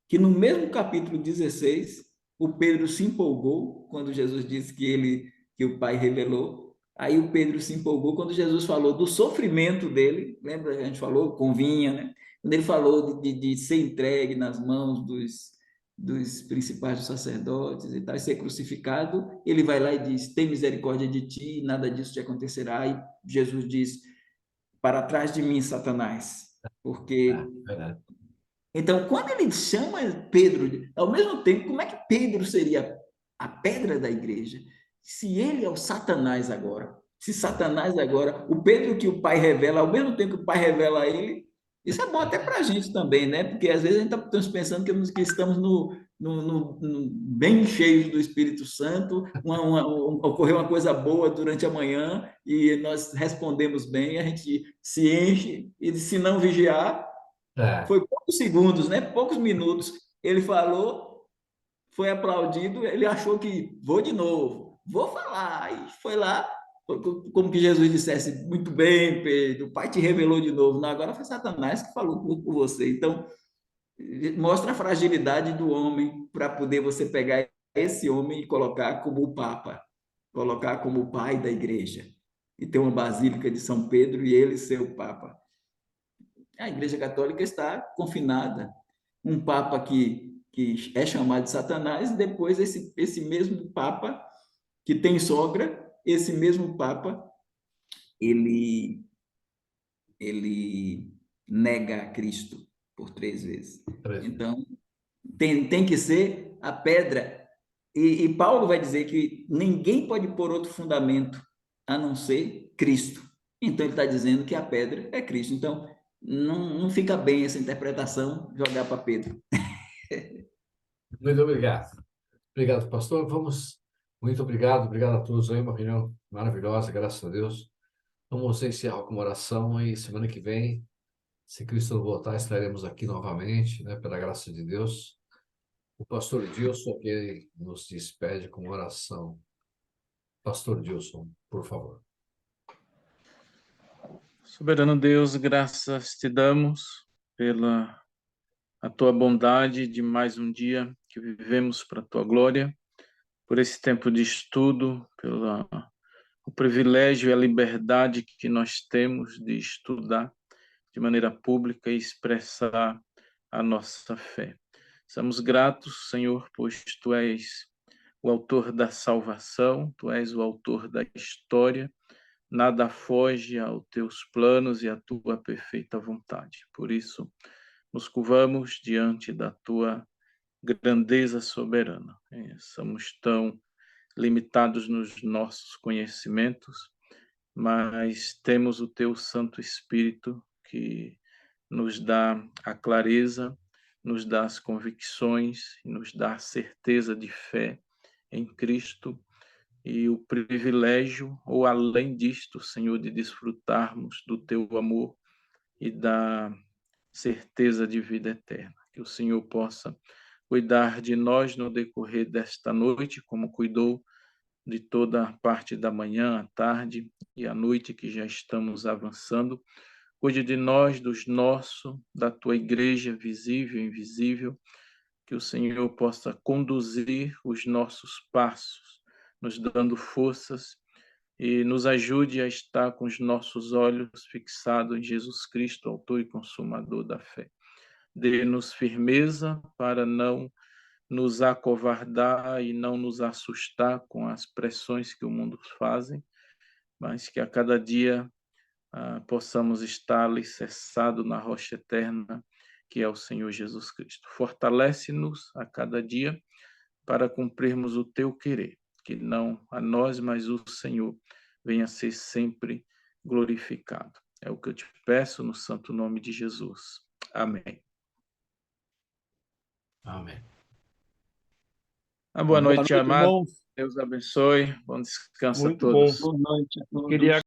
que no mesmo capítulo 16, o Pedro se empolgou quando Jesus disse que o Pai revelou. Aí o Pedro se empolgou quando Jesus falou do sofrimento dele. Lembra que a gente falou? Convinha, né? Quando ele falou de ser entregue nas mãos dos principais dos sacerdotes e tal, e ser crucificado, ele vai lá e diz: tem misericórdia de ti, nada disso te acontecerá. E Jesus diz: para trás de mim, Satanás, É, porque verdade. então, quando ele chama Pedro, ao mesmo tempo, como é que Pedro seria a pedra da igreja? Se ele é o Satanás agora, se Satanás agora, o Pedro que o Pai revela, ao mesmo tempo que o Pai revela a ele, isso é bom até para a gente também, né? Porque às vezes a gente está pensando que estamos bem cheios do Espírito Santo, ocorreu uma coisa boa durante a manhã e nós respondemos bem, a gente se enche e se não vigiar, É, foi poucos segundos, né? Poucos minutos. Ele falou, foi aplaudido, ele achou que vou de novo, vou falar. E foi lá, como que Jesus dissesse: muito bem, Pedro, o Pai te revelou de novo. Não, agora foi Satanás que falou com você. Então, mostra a fragilidade do homem para poder você pegar esse homem e colocar como o Papa, colocar como o pai da igreja. E ter uma basílica de São Pedro e ele ser o Papa. A Igreja Católica está confinada. Um Papa que é chamado de Satanás, e depois esse mesmo Papa, que tem sogra, esse mesmo Papa, ele, ele nega a Cristo por 3 vezes. Então, tem que ser a pedra. E Paulo vai dizer que ninguém pode pôr outro fundamento a não ser Cristo. Então, ele está dizendo que a pedra é Cristo. Então, não fica bem essa interpretação jogar para Pedro. muito obrigado. Obrigado, pastor. Vamos. Muito obrigado. Obrigado a todos aí. Uma reunião maravilhosa, graças a Deus. Vamos encerrar com uma oração e semana que vem, se Cristo não voltar, estaremos aqui novamente, né, pela graça de Deus. O pastor Dilson, que nos despede com uma oração. Pastor Dilson, por favor. Soberano Deus, graças te damos pela a tua bondade de mais um dia que vivemos para a tua glória, por esse tempo de estudo, pelo o privilégio e a liberdade que nós temos de estudar de maneira pública e expressar a nossa fé. Somos gratos, Senhor, pois tu és o autor da salvação, tu és o autor da história, nada foge aos teus planos e à tua perfeita vontade. Por isso, nos curvamos diante da tua grandeza soberana. Somos tão limitados nos nossos conhecimentos, mas temos o teu Santo Espírito que nos dá a clareza, nos dá as convicções, nos dá a certeza de fé em Cristo e o privilégio, ou além disto, Senhor, de desfrutarmos do teu amor e da certeza de vida eterna. Que o Senhor possa cuidar de nós no decorrer desta noite, como cuidou de toda a parte da manhã, à tarde e à noite que já estamos avançando. Cuide de nós, dos nossos, da tua igreja visível e invisível, que o Senhor possa conduzir os nossos passos, nos dando forças e nos ajude a estar com os nossos olhos fixados em Jesus Cristo, autor e consumador da fé. Dê-nos firmeza para não nos acovardar e não nos assustar com as pressões que o mundo fazem, mas que a cada dia possamos estar alicerçados na rocha eterna, que é o Senhor Jesus Cristo. Fortalece-nos a cada dia para cumprirmos o teu querer, que não a nós, mas o Senhor venha a ser sempre glorificado. É o que eu te peço no santo nome de Jesus. Amém. Amém. Boa noite, noite, amado. irmãos. Deus abençoe. Bom descanso a Muito bom. todos. Boa noite a todos. Queria